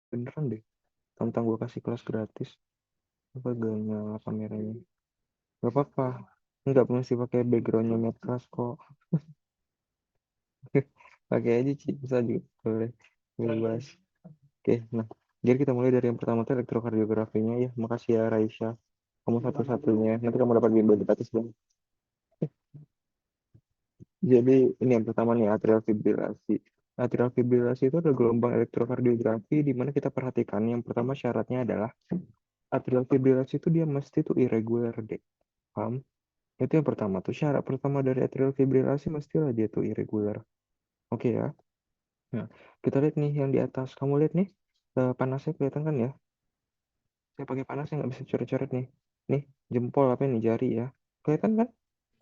beneran deh. Tentang gue kasih kelas gratis. Apa gak nyala kameranya? Gak apa-apa. Nggak mesti pakai backgroundnya Medclass kok. Pakai aja sih, bisa juga boleh. Bebas. Oke, nah. Jadi kita mulai dari yang pertama tuh elektrokardiografinya ya. Makasih ya Raisya. Kamu satu-satunya. Nanti kamu dapat bimbel gratis dong. Jadi ini yang pertama nih atrial fibrilasi. Atrial fibrilasi itu adalah gelombang elektrokardiografi di mana kita perhatikan yang pertama syaratnya adalah atrial fibrilasi itu dia mesti tuh irregular deh. Paham? Itu yang pertama tuh syarat pertama dari atrial fibrilasi mestilah dia tuh irregular. Oke ya. Nah, kita lihat nih yang di atas. Kamu lihat nih panasnya kelihatan kan ya? Saya pakai panas yang nggak bisa coret-coret nih. Nih jempol apa nih jari ya? Kelihatan kan?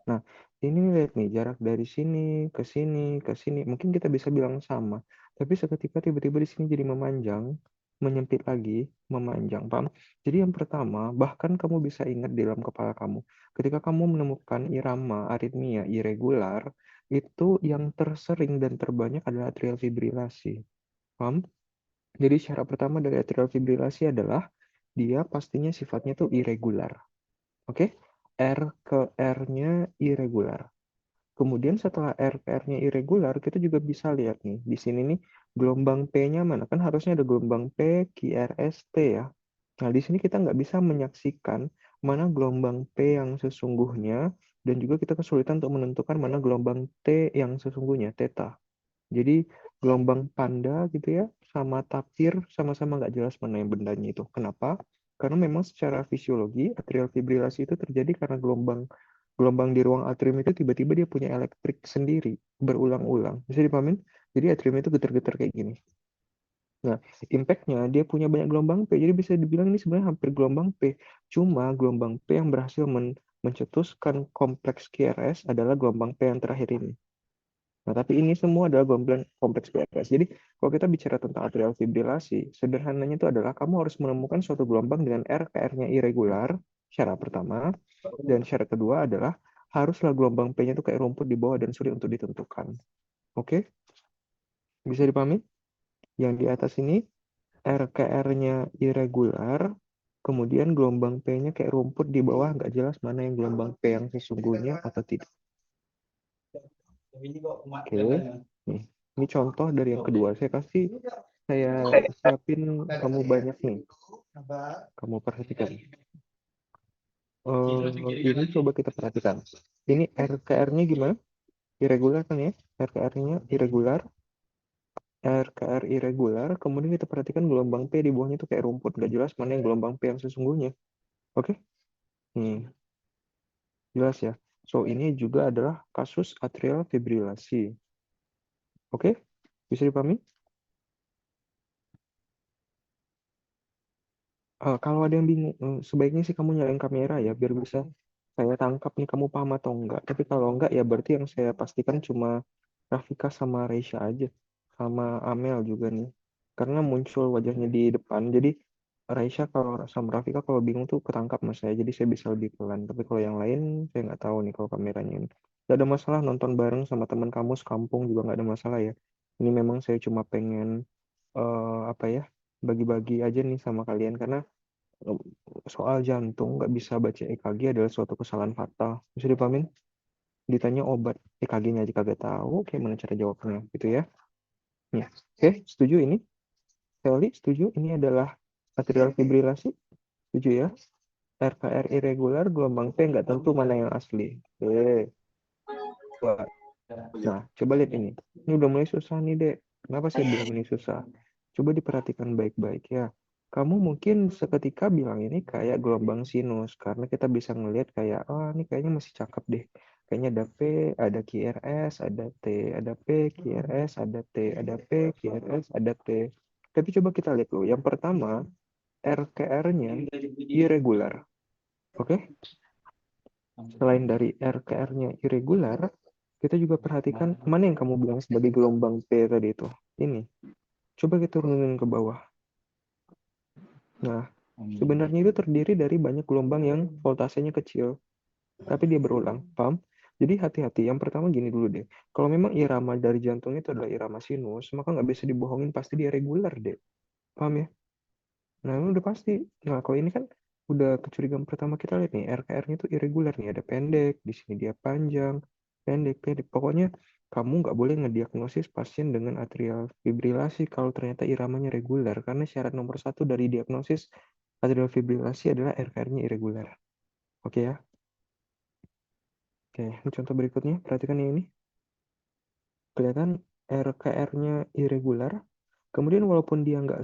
Nah, ini lihat nih jarak dari sini ke sini ke sini. Mungkin kita bisa bilang sama, tapi seketika tiba-tiba di sini jadi memanjang, menyempit lagi, memanjang, paham? Jadi yang pertama, bahkan kamu bisa ingat di dalam kepala kamu, ketika kamu menemukan irama aritmia irregular, itu yang tersering dan terbanyak adalah atrial fibrilasi, paham? Jadi syarat pertama dari atrial fibrilasi adalah dia pastinya sifatnya tuh irregular, oke? R ke R-nya irregular. Kemudian setelah RPR-nya irregular, kita juga bisa lihat nih, di sini nih gelombang P-nya mana? Kan harusnya ada gelombang P, QRS, T ya. Nah, di sini kita nggak bisa menyaksikan mana gelombang P yang sesungguhnya, dan juga kita kesulitan untuk menentukan mana gelombang T yang sesungguhnya, theta. Jadi gelombang panda gitu ya, sama tapir sama-sama nggak jelas mana yang bendanya itu. Kenapa? Karena memang secara fisiologi atrial fibrilasi itu terjadi karena gelombang gelombang di ruang atrium itu tiba-tiba dia punya elektrik sendiri berulang-ulang. Bisa dipahamin? Jadi atrium itu getar-getar kayak gini. Nah, impact-nya dia punya banyak gelombang P. Jadi bisa dibilang ini sebenarnya hampir gelombang P. Cuma gelombang P yang berhasil mencetuskan kompleks QRS adalah gelombang P yang terakhir ini. Nah, tapi ini semua adalah gelombang kompleks PRS. Jadi, kalau kita bicara tentang atrial fibrilasi, sederhananya itu adalah kamu harus menemukan suatu gelombang dengan R-nya irregular, syarat pertama. Dan syarat kedua adalah haruslah gelombang P-nya itu kayak rumput di bawah dan sulit untuk ditentukan. Oke? Bisa dipahami? Yang di atas ini R-nya irregular, kemudian gelombang P-nya kayak rumput di bawah, nggak jelas mana yang gelombang P yang sesungguhnya atau tidak. Oke, nih, ini contoh dari yang kedua. Saya siapin kamu banyak nih. Kamu perhatikan. Ini coba kita perhatikan. Ini RKR-nya gimana? Irregular kan ya? RKR-nya irregular. RKR irregular. Kemudian kita perhatikan gelombang P di bawahnya itu kayak rumput. Nggak jelas mana yang gelombang P yang sesungguhnya. Oke? Jelas ya. So, ini juga adalah kasus atrial fibrilasi. Oke? Bisa dipahami? Kalau ada yang bingung, sebaiknya sih kamu nyalain kamera ya, biar bisa saya tangkap nih kamu paham atau enggak. Tapi kalau enggak ya berarti yang saya pastikan cuma Rafika sama Reisha aja. Sama Amel juga nih. Karena muncul wajahnya di depan. Jadi Reisha kalau sama Rafika kalau bingung tuh ketangkap mas saya. Jadi saya bisa lebih pelan. Tapi kalau yang lain saya nggak tahu nih kalau kameranya ini. Gak ada masalah nonton bareng sama teman kamu sekampung juga nggak ada masalah ya. Ini memang saya cuma pengen apa ya bagi-bagi aja nih sama kalian karena eh, soal jantung nggak bisa baca EKG adalah suatu kesalahan fatal. Bisa dipahamin? Ditanya obat EKG-nya aja kagak tahu, gimana cara jawabnya gitu ya. Ya. Oke, setuju ini? Teori, setuju? Ini adalah atrial fibrilasi, setuju ya? RKR irregular, gelombang P nggak tentu mana yang asli. Oke, buat. Nah, coba lihat ini. Ini udah mulai susah nih, Dek. Kenapa saya bilang ini susah? Coba diperhatikan baik-baik ya. Kamu mungkin seketika bilang ini kayak gelombang sinus, karena kita bisa ngelihat kayak, oh ini kayaknya masih cakep deh. Kayaknya ada P, ada QRS, ada T, ada P, QRS, ada T, ada P, QRS, ada T. Tapi coba kita lihat dulu. Yang pertama, RKR-nya irregular. Oke? Selain dari RKR-nya irregular, kita juga perhatikan mana yang kamu bilang sebagai gelombang P tadi itu. Ini. Coba kita turunin ke bawah. Nah, sebenarnya itu terdiri dari banyak gelombang yang voltasenya kecil, tapi dia berulang. Paham? Jadi hati-hati. Yang pertama gini dulu deh. Kalau memang irama dari jantung itu adalah irama sinus, maka nggak bisa dibohongin, pasti dia reguler deh. Paham ya? Nah, ini udah pasti. Nah, kalau ini kan udah kecurigaan pertama kita lihat nih, RKR-nya tuh irregular nih, ada pendek, di sini dia panjang, pendek, pendek. Pokoknya kamu nggak boleh ngediagnosis pasien dengan atrial fibrilasi kalau ternyata iramanya reguler, karena syarat nomor satu dari diagnosis atrial fibrilasi adalah RKR-nya irregular. Oke ya? Oke, ini contoh berikutnya, perhatikan yang ini. Kelihatan RKR-nya irregular, kemudian walaupun dia nggak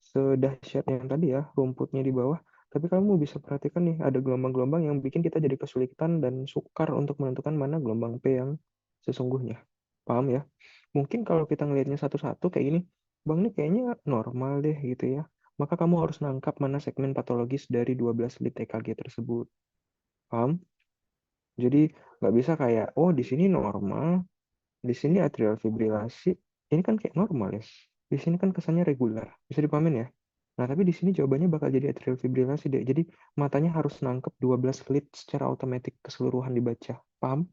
sedahsyat yang tadi ya, rumputnya di bawah, tapi kamu bisa perhatikan nih, ada gelombang-gelombang yang bikin kita jadi kesulitan dan sukar untuk menentukan mana gelombang P yang sesungguhnya. Paham ya? Mungkin kalau kita ngelihatnya satu-satu kayak gini, Bang ini kayaknya normal deh gitu ya. Maka kamu harus nangkap mana segmen patologis dari 12 lead EKG tersebut. Paham? Jadi nggak bisa kayak, oh di sini normal, di sini atrial fibrilasi, ini kan kayak normal ya. Di sini kan kesannya regular. Bisa dipahamin ya? Nah, tapi di sini jawabannya bakal jadi atrial fibrilasi deh. Jadi matanya harus nangkep 12 lead secara otomatis keseluruhan dibaca. Paham?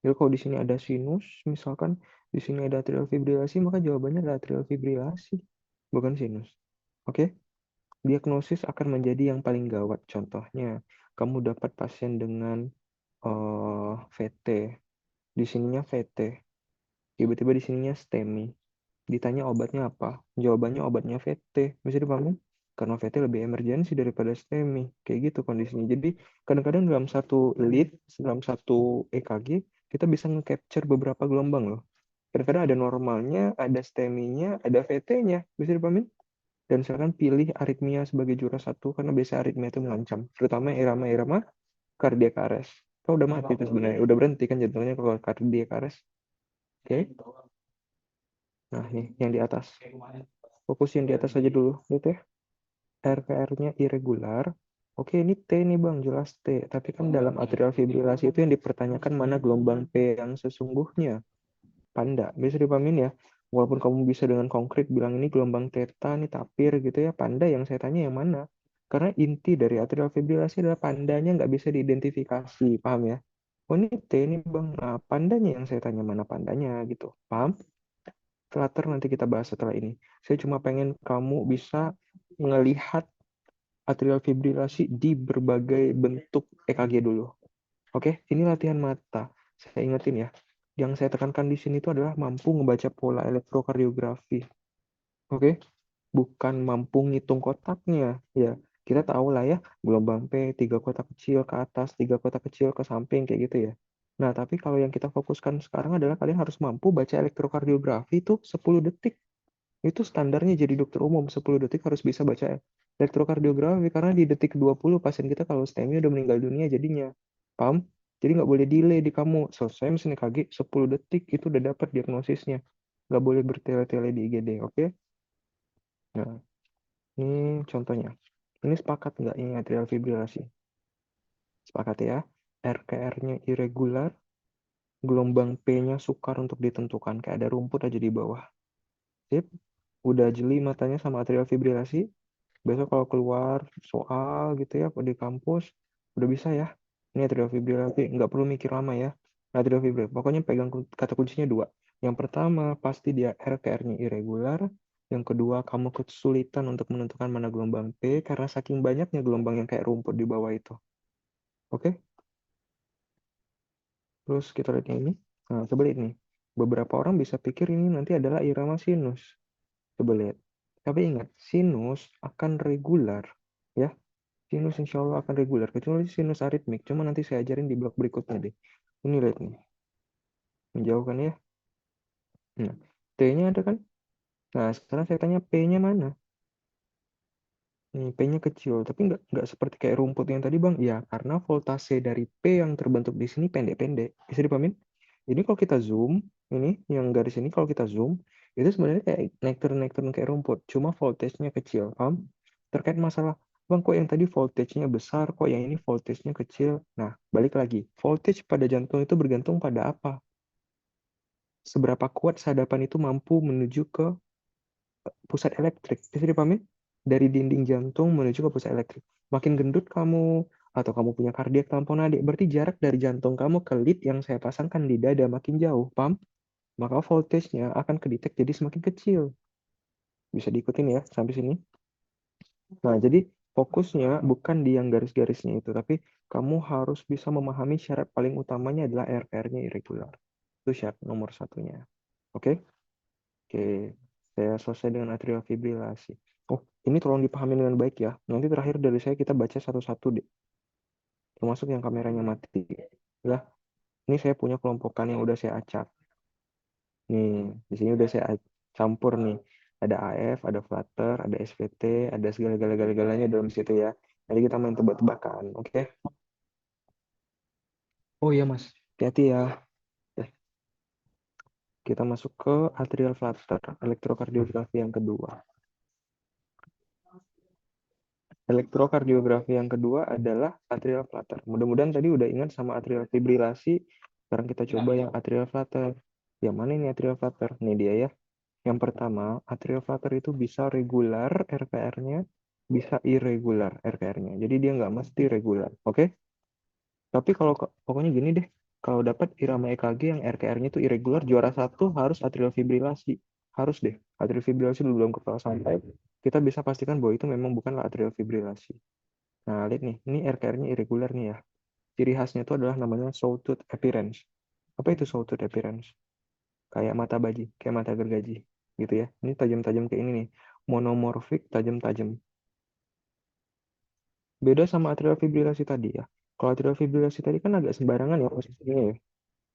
Jadi kalau di sini ada sinus, misalkan di sini ada atrial fibrilasi, maka jawabannya adalah atrial fibrilasi, bukan sinus. Oke? Diagnosis akan menjadi yang paling gawat. Contohnya, kamu dapat pasien dengan VT. Di sininya VT. Tiba-tiba di sininya STEMI. Ditanya obatnya apa? Jawabannya obatnya VT. Bisa dipahami? Karena VT lebih emergensi daripada STEMI. Kayak gitu kondisinya. Jadi kadang-kadang dalam satu lead, dalam satu EKG, kita bisa nge-capture beberapa gelombang loh. Kadang-kadang ada normalnya, ada STEMI-nya, ada VT-nya. Bisa dipahami? Dan misalkan pilih aritmia sebagai juara satu, karena biasa aritmia itu mengancam. Terutama irama-irama cardiac arrest. Kau udah mati itu sebenarnya. Udah berhenti kan jantungnya kalau cardiac arrest. Oke? Nah, nih yang di atas. Fokus yang di atas aja dulu, gitu ya. RPR-nya irregular. Oke, ini T nih Bang, jelas T. Tapi kan dalam atrial fibrilasi itu yang dipertanyakan mana gelombang P yang sesungguhnya. Panda, bisa dipahamin ya. Walaupun kamu bisa dengan konkret bilang ini gelombang theta, nih tapir gitu ya. Panda yang saya tanya yang mana? Karena inti dari atrial fibrilasi adalah pandanya nggak bisa diidentifikasi, paham ya? Oh ini T nih Bang, nah pandanya yang saya tanya mana pandanya gitu, paham? Flutter nanti kita bahas setelah ini. Saya cuma pengen kamu bisa melihat atrial fibrilasi di berbagai bentuk EKG dulu. Oke, ini latihan mata. Saya ingetin ya. Yang saya tekankan di sini itu adalah mampu membaca pola elektrokardiografi. Oke, bukan mampu ngitung kotaknya. Ya, kita tahu lah ya, gelombang P, 3 kotak kecil ke atas, 3 kotak kecil ke samping, kayak gitu ya. Nah, tapi kalau yang kita fokuskan sekarang adalah kalian harus mampu baca elektrokardiografi itu 10 detik. Itu standarnya jadi dokter umum, 10 detik harus bisa baca elektrokardiografi, karena di detik 20 pasien kita kalau STEMI udah meninggal dunia jadinya. Paham? Jadi nggak boleh delay di kamu. Selesai mesin EKG, 10 detik itu udah dapat diagnosisnya. Nggak boleh bertele-tele di IGD, oke? Nah, ini contohnya. Ini sepakat nggak ini atrial fibrilasi? Sepakat ya. RKR-nya irregular, gelombang P-nya sukar untuk ditentukan. Kayak ada rumput aja di bawah. Sip. Udah jeli matanya sama atrial fibrilasi. Besok kalau keluar soal gitu ya di kampus, udah bisa ya. Ini atrial fibrilasi, nggak perlu mikir lama ya. Atrial fibrilasi, pokoknya pegang kata kuncinya dua. Yang pertama, pasti dia RKR-nya irregular. Yang kedua, kamu kesulitan untuk menentukan mana gelombang P karena saking banyaknya gelombang yang kayak rumput di bawah itu. Oke? Terus kita lihat yang ini. Nah, coba lihat nih. Beberapa orang bisa pikir ini nanti adalah irama sinus. Coba lihat. Tapi ingat, sinus akan regular. Ya, sinus insya Allah akan reguler. Kecuali sinus aritmik. Cuma nanti saya ajarin di blok berikutnya deh. Ini lihat nih. Menjauhkan ya. Nah, T-nya ada kan? Nah, sekarang saya tanya P-nya mana? Nih, P-nya kecil. Tapi nggak seperti kayak rumput yang tadi, Bang. Ya, karena voltase dari P yang terbentuk di sini pendek-pendek. Bisa dipahamin? Ini kalau kita zoom, ini yang garis ini kalau kita zoom, itu sebenarnya kayak nektar-nektar kayak rumput. Cuma voltage-nya kecil. Paham? Terkait masalah, Bang, kok yang tadi voltage-nya besar, kok yang ini voltage-nya kecil? Nah, balik lagi. Voltage pada jantung itu bergantung pada apa? Seberapa kuat sadapan itu mampu menuju ke pusat elektrik. Bisa dipahami? Dari dinding jantung menuju ke pusat elektrik. Makin gendut kamu, atau kamu punya kardiak tamponade, berarti jarak dari jantung kamu ke lead yang saya pasangkan di dada makin jauh. Paham? Maka voltage-nya akan kedetek jadi semakin kecil. Bisa diikutin ya sampai sini. Nah, jadi fokusnya bukan di yang garis-garisnya itu, tapi kamu harus bisa memahami syarat paling utamanya adalah RPR-nya irregular. Itu syarat nomor satunya. Oke? Oke. Saya selesai dengan atrial fibrilasi. Oh, ini tolong dipahami dengan baik ya. Nanti terakhir dari saya kita baca satu-satu deh. Termasuk yang kameranya mati. Lah, ini saya punya kelompokan yang udah saya acak. Nih, di sini udah saya campur nih. Ada AF, ada Flutter, ada SVT, ada segala-galanya dalam situ ya. Nanti kita main tebak-tebakan, oke? Oh iya Mas, hati-hati ya. Eh, kita masuk ke atrial flutter, elektrokardiografi yang kedua. Elektrokardiografi yang kedua adalah atrial flutter. Mudah-mudahan tadi udah ingat sama atrial fibrilasi. Sekarang kita coba yang atrial flutter. Yang mana ini atrial flutter? Ini dia ya. Yang pertama, atrial flutter itu bisa regular RPR-nya, bisa irregular RPR-nya. Jadi dia nggak mesti regular, oke? Tapi kalau pokoknya gini deh, kalau dapat irama EKG yang RPR-nya itu irregular, juara satu harus atrial fibrilasi. Harus deh, atrial fibrilasi dulu belum kepala sampai, kita bisa pastikan bahwa itu memang bukanlah atrial fibrilasi. Nah, lihat nih, ini RPR-nya irregular nih ya. Ciri khasnya itu adalah namanya sawtooth appearance. Apa itu sawtooth appearance? Kayak mata baji, kayak mata gergaji gitu ya. Ini tajam-tajam kayak ini nih. Monomorfik, tajam-tajam. Beda sama atrial fibrilasi tadi ya. Kalau atrial fibrilasi tadi kan agak sembarangan ya posisinya ya.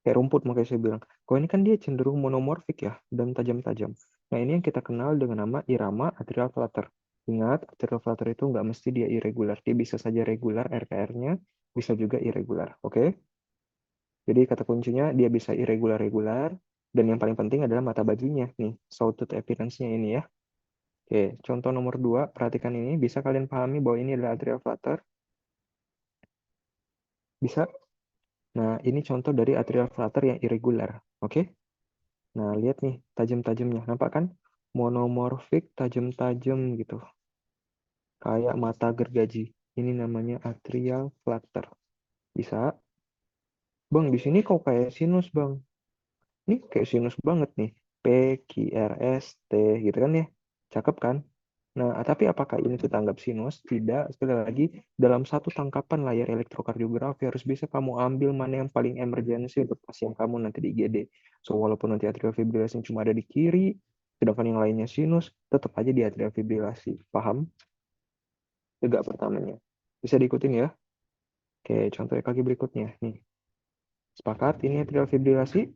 Kayak rumput makanya saya bilang. Kalau ini kan dia cenderung monomorfik ya dan tajam-tajam. Nah ini yang kita kenal dengan nama irama atrial flutter. Ingat, atrial flutter itu nggak mesti dia irregular. Dia bisa saja regular RPR-nya, bisa juga irregular. Oke? Jadi kata kuncinya dia bisa irregular-regular. Dan yang paling penting adalah mata bajunya. Nih, sawtooth appearance-nya ini ya. Oke, contoh nomor 2, perhatikan ini. Bisa kalian pahami bahwa ini adalah atrial flutter? Bisa? Nah, ini contoh dari atrial flutter yang irregular. Oke? Nah, lihat nih tajam-tajamnya. Nampak kan? Monomorfik, tajam-tajam gitu. Kayak mata gergaji. Ini namanya atrial flutter. Bisa? Bang, di sini kok kayak sinus, Bang. Ini kayak sinus banget nih. P, Q, R, S, T gitu kan ya. Cakep kan? Nah, tapi apakah ini kita anggap sinus? Tidak. Sekali lagi, dalam satu tangkapan layar elektrokardiografi harus bisa kamu ambil mana yang paling emergensi untuk pasien kamu nanti di IGD. So, walaupun nanti atrial fibrilasi cuma ada di kiri, sedangkan yang lainnya sinus, tetap aja di atrial fibrilasi. Paham? Tegak pertamanya. Bisa diikutin ya? Oke, contoh kaki berikutnya. Nih, sepakat ini atrial fibrilasi?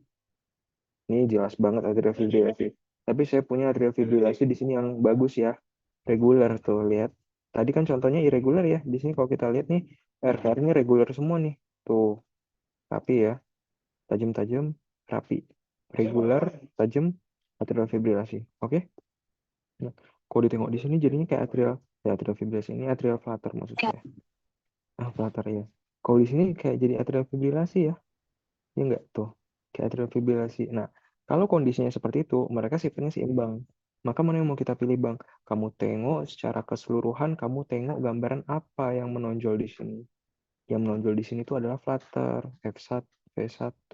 Ini jelas banget atrial fibrilasi. Tapi saya punya atrial fibrilasi di sini yang bagus ya. Regular tuh, lihat. Tadi kan contohnya irregular ya. Di sini kalau kita lihat nih, RPR-nya regular semua nih. Tuh, rapi ya. Tajam-tajam, rapi. Regular, tajam, atrial fibrilasi. Oke? Nah, kalau ditengok di sini jadinya kayak atrial fibrilasi. Ini atrial flutter maksud saya. Ah, flutter ya. Kalau di sini kayak jadi atrial fibrilasi ya. Ya enggak tuh, kayak atrial fibrilasi. Nah, kalau kondisinya seperti itu, mereka sifatnya seimbang. Maka mana yang mau kita pilih, Bang? Kamu tengok secara keseluruhan, kamu tengok gambaran apa yang menonjol di sini. Yang menonjol di sini itu adalah flutter, F1, V1,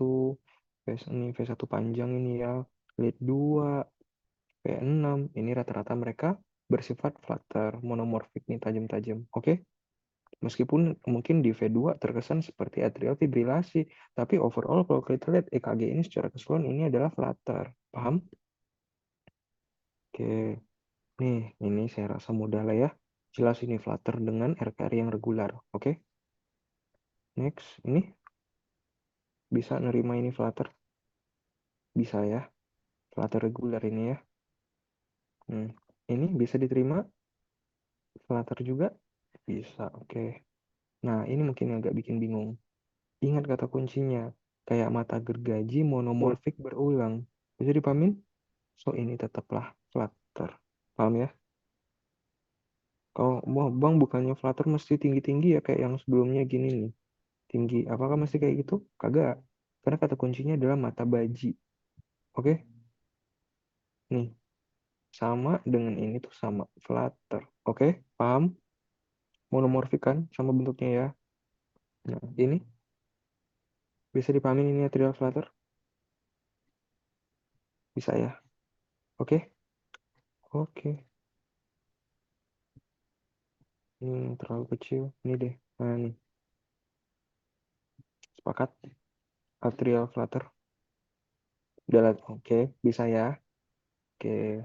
V1 panjang ini ya, lead 2, V6. Ini rata-rata mereka bersifat flutter, monomorfik nih, tajam-tajam. Oke? Meskipun mungkin di V2 terkesan seperti atrial fibrilasi, tapi overall kalau kita lihat EKG ini secara keseluruhan ini adalah flutter. Paham? Oke. Nih, ini saya rasa mudah lah ya. Jelas ini flutter dengan RPR yang regular. Oke. Next, ini bisa nerima ini flutter? Bisa ya. Flutter regular ini ya. Ini bisa diterima? Flutter juga? Bisa, oke. Nah, ini mungkin yang agak bikin bingung. Ingat kata kuncinya, kayak mata gergaji monomorfik berulang. Bisa dipahamin? So, ini tetaplah flutter. Paham ya? Kalau mau bang bukannya flutter mesti tinggi-tinggi ya kayak yang sebelumnya gini nih. Tinggi. Apakah mesti kayak gitu? Kagak. Karena kata kuncinya adalah mata baji. Oke? Nih, sama dengan ini tuh sama. Flutter. Oke? Paham? Monomorfik kan sama bentuknya ya. Nah, ini bisa dipahamin ini atrial flutter? Bisa ya? Oke? Oke, ini yang terlalu kecil. Ini deh. Nah, nih. Sepakat? Atrial flutter. Udah lihat. Oke, bisa ya. Oke.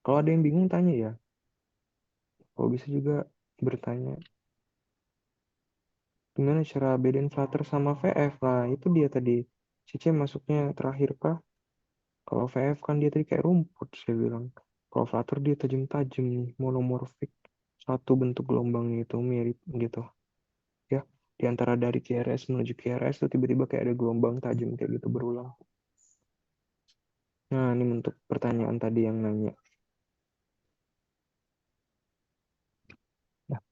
Kalau ada yang bingung, tanya ya. Kalau bisa juga bertanya. Gimana cara bedain flutter sama VF? Nah, itu dia tadi. CC masuknya terakhir kah? Kalau VF kan dia tadi kayak rumput, saya bilang. Kalau flutter dia tajam-tajam nih, monomorfik. Satu bentuk gelombangnya itu mirip gitu. Ya, di antara dari QRS menuju QRS tuh tiba-tiba kayak ada gelombang tajam kayak gitu berulang. Nah, ini untuk pertanyaan tadi yang nanya. Nah,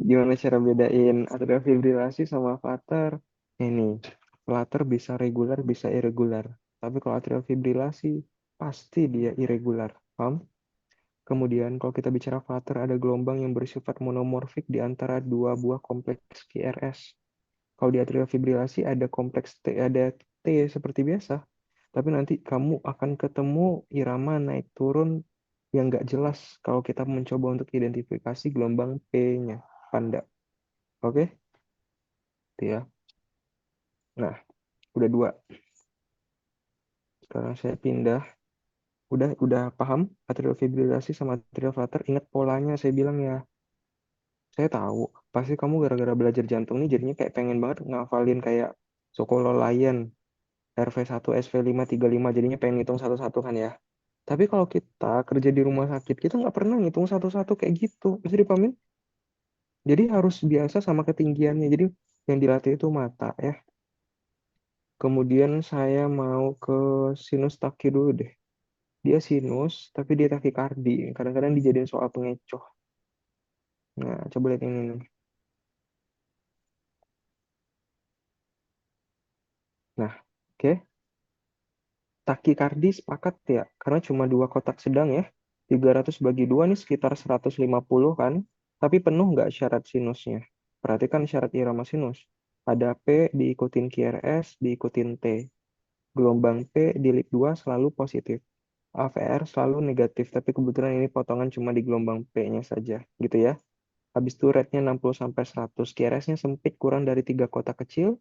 gimana cara bedain atrial fibrilasi sama flutter? Ini, flutter bisa regular, bisa irregular. Tapi kalau atrial fibrilasi, pasti dia irregular. Paham? Kemudian kalau kita bicara flutter, ada gelombang yang bersifat monomorfik di antara dua buah kompleks QRS. Kalau di atrial fibrilasi ada kompleks T, ada T seperti biasa. Tapi nanti kamu akan ketemu irama naik turun yang nggak jelas kalau kita mencoba untuk identifikasi gelombang P-nya. Panda. Oke? Itu ya. Nah, udah dua. Sekarang saya pindah. Udah paham atrial fibrilasi sama atrial flutter? Ingat polanya saya bilang ya. Saya tahu, pasti kamu gara-gara belajar jantung nih jadinya kayak pengen banget ngafalin kayak Sokolo Lion, RV1, SV535, jadinya pengen ngitung satu-satu kan ya. Tapi kalau kita kerja di rumah sakit, kita nggak pernah ngitung satu-satu kayak gitu. Bisa dipahamin? Jadi harus biasa sama ketinggiannya. Jadi yang dilatih itu mata ya. Kemudian saya mau ke sinus taki dulu deh. Dia sinus, tapi dia takikardi. Kadang-kadang dijadiin soal pengecoh. Nah, coba lihat ini nih. Nah, oke. Takikardi sepakat ya, karena cuma dua kotak sedang ya. 300 bagi dua nih sekitar 150 kan. Tapi penuh nggak syarat sinusnya? Perhatikan syarat irama sinus. Ada P diikutin QRS, diikutin T. Gelombang P di lead 2 selalu positif. AVR selalu negatif, tapi kebetulan ini potongan cuma di gelombang P-nya saja, gitu ya. Habis itu rate-nya 60 sampai 100. QRS-nya sempit kurang dari 3 kotak kecil,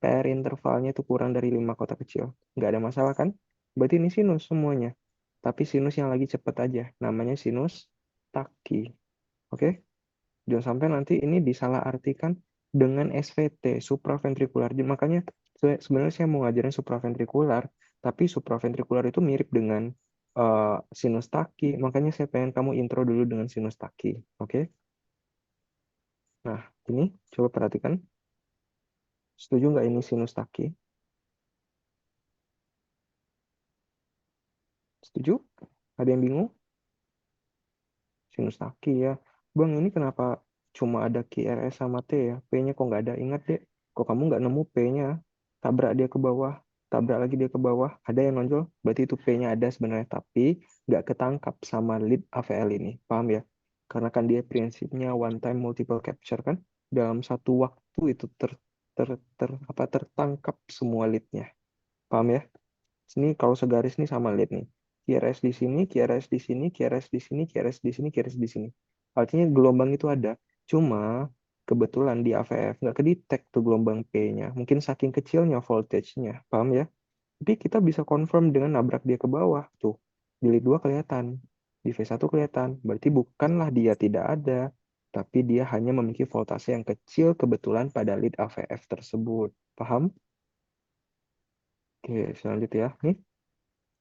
PR intervalnya itu kurang dari 5 kotak kecil. Nggak ada masalah kan? Berarti ini sinus semuanya. Tapi sinus yang lagi cepat aja. Namanya sinus taki. Oke? Jangan sampai nanti ini disalahartikan dengan SVT, supraventrikular. Jadi makanya sebenarnya saya mau ngajarin supraventrikular, tapi supraventrikular itu mirip dengan sinus taki. Makanya saya pengen kamu intro dulu dengan sinus taki. Oke? Nah, ini coba perhatikan. Setuju nggak ini sinus taki? Setuju? Ada yang bingung? Sinus taki ya. Bang, ini kenapa cuma ada QRS sama T ya? P-nya kok nggak ada? Ingat deh, kok kamu nggak nemu P-nya? Tabrak dia ke bawah, tabrak lagi dia ke bawah. Ada yang nonjol, berarti itu P-nya ada sebenarnya. Tapi nggak ketangkap sama lead AVL ini. Paham ya? Karena kan dia prinsipnya one time multiple capture kan? Dalam satu waktu itu tertangkap semua lead-nya. Paham ya? Sini kalau segaris nih sama lihat nih. QRS di sini, QRS di sini, QRS di sini, QRS di sini, QRS di sini. Artinya gelombang itu ada. Cuma kebetulan di AVF nggak kedetek tuh gelombang P-nya. Mungkin saking kecilnya voltage-nya. Paham ya? Tapi kita bisa confirm dengan nabrak dia ke bawah. Tuh, di lead 2 kelihatan. Di V1 kelihatan. Berarti bukanlah dia tidak ada. Tapi dia hanya memiliki voltase yang kecil kebetulan pada lead AVF tersebut. Paham? Oke, selanjutnya ya. Nih,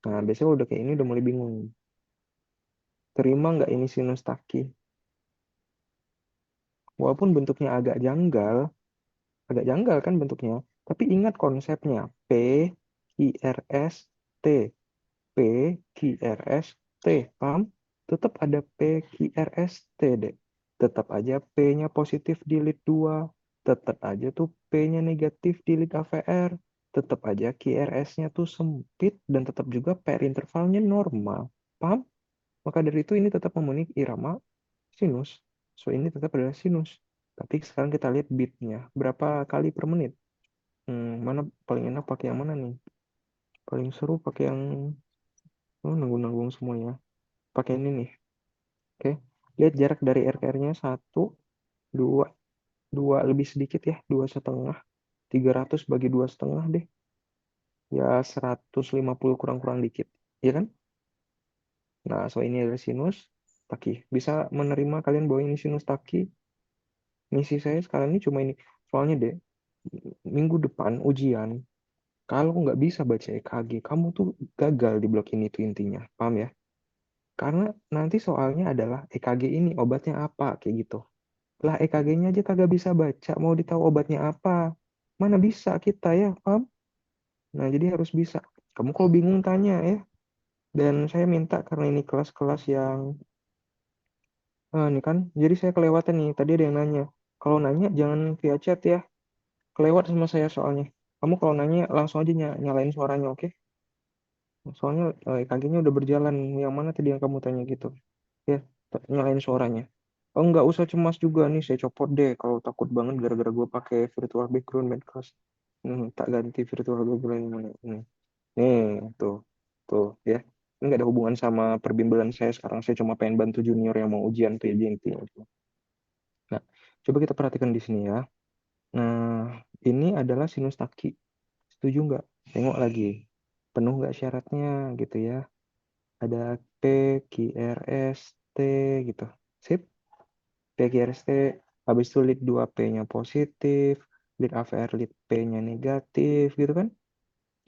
nah, biasanya udah kayak ini udah mulai bingung. Terima nggak ini sinus taki? Walaupun bentuknya agak janggal kan bentuknya. Tapi ingat konsepnya. P, QRS, T. P, QRS, T. Paham? Tetap ada P, QRS, T deh. Tetap aja P-nya positif di lead 2. Tetap aja tuh P-nya negatif di lead AVR. Tetap aja QRS-nya tuh sempit dan tetap juga PR intervalnya normal. Paham? Maka dari itu ini tetap memenuhi irama sinus. So ini tetap adalah sinus. Tapi sekarang kita lihat beatnya. Berapa kali per menit? Mana paling enak pakai yang mana nih? Paling seru pakai yang Oh, nanggung-nanggung semuanya. Pakai ini nih. Oke. Lihat jarak dari RKR-nya 1, 2, 2 lebih sedikit ya. 2,5. 300 bagi 2,5 deh. Ya 150 kurang-kurang dikit. Iya kan? Nah, so ini adalah sinus taki. Bisa menerima kalian bawa ini sinus taki. Misi saya sekarang ini cuma ini. Soalnya deh, minggu depan ujian, kalau nggak bisa baca EKG, kamu tuh gagal di blok ini tuh intinya. Paham ya? Karena nanti soalnya adalah EKG ini obatnya apa, kayak gitu. Lah EKG-nya aja kagak bisa baca, mau ditahu obatnya apa. Mana bisa kita ya, paham? Nah, jadi harus bisa. Kamu kalau bingung tanya ya. Dan saya minta karena ini kelas-kelas yang ini kan, jadi saya kelewatan nih. Tadi ada yang nanya. Kalau nanya jangan via chat ya. Kelewat sama saya soalnya. Kamu kalau nanya langsung aja nyalain suaranya, oke? Soalnya EKG-nya udah berjalan. Yang mana tadi yang kamu tanya gitu? Ya, nyalain suaranya. Oh, nggak usah cemas juga nih, saya copot deh kalau takut banget gara-gara gue pakai virtual background Madcast. Tak ganti virtual background yang mana? Nih, tuh, tuh ya. Ini nggak ada hubungan sama perbimbelan saya sekarang. Saya cuma pengen bantu junior yang mau ujian tuh ya, intinya. Nah, coba kita perhatikan di sini ya. Nah, ini adalah sinus taki. Setuju nggak? Tengok lagi. Penuh nggak syaratnya gitu ya. Ada P, Q, R, S, T gitu. Sip? P, Q, R, S, T. Habis itu lead 2P-nya positif. Lead AVR lead P-nya negatif gitu kan.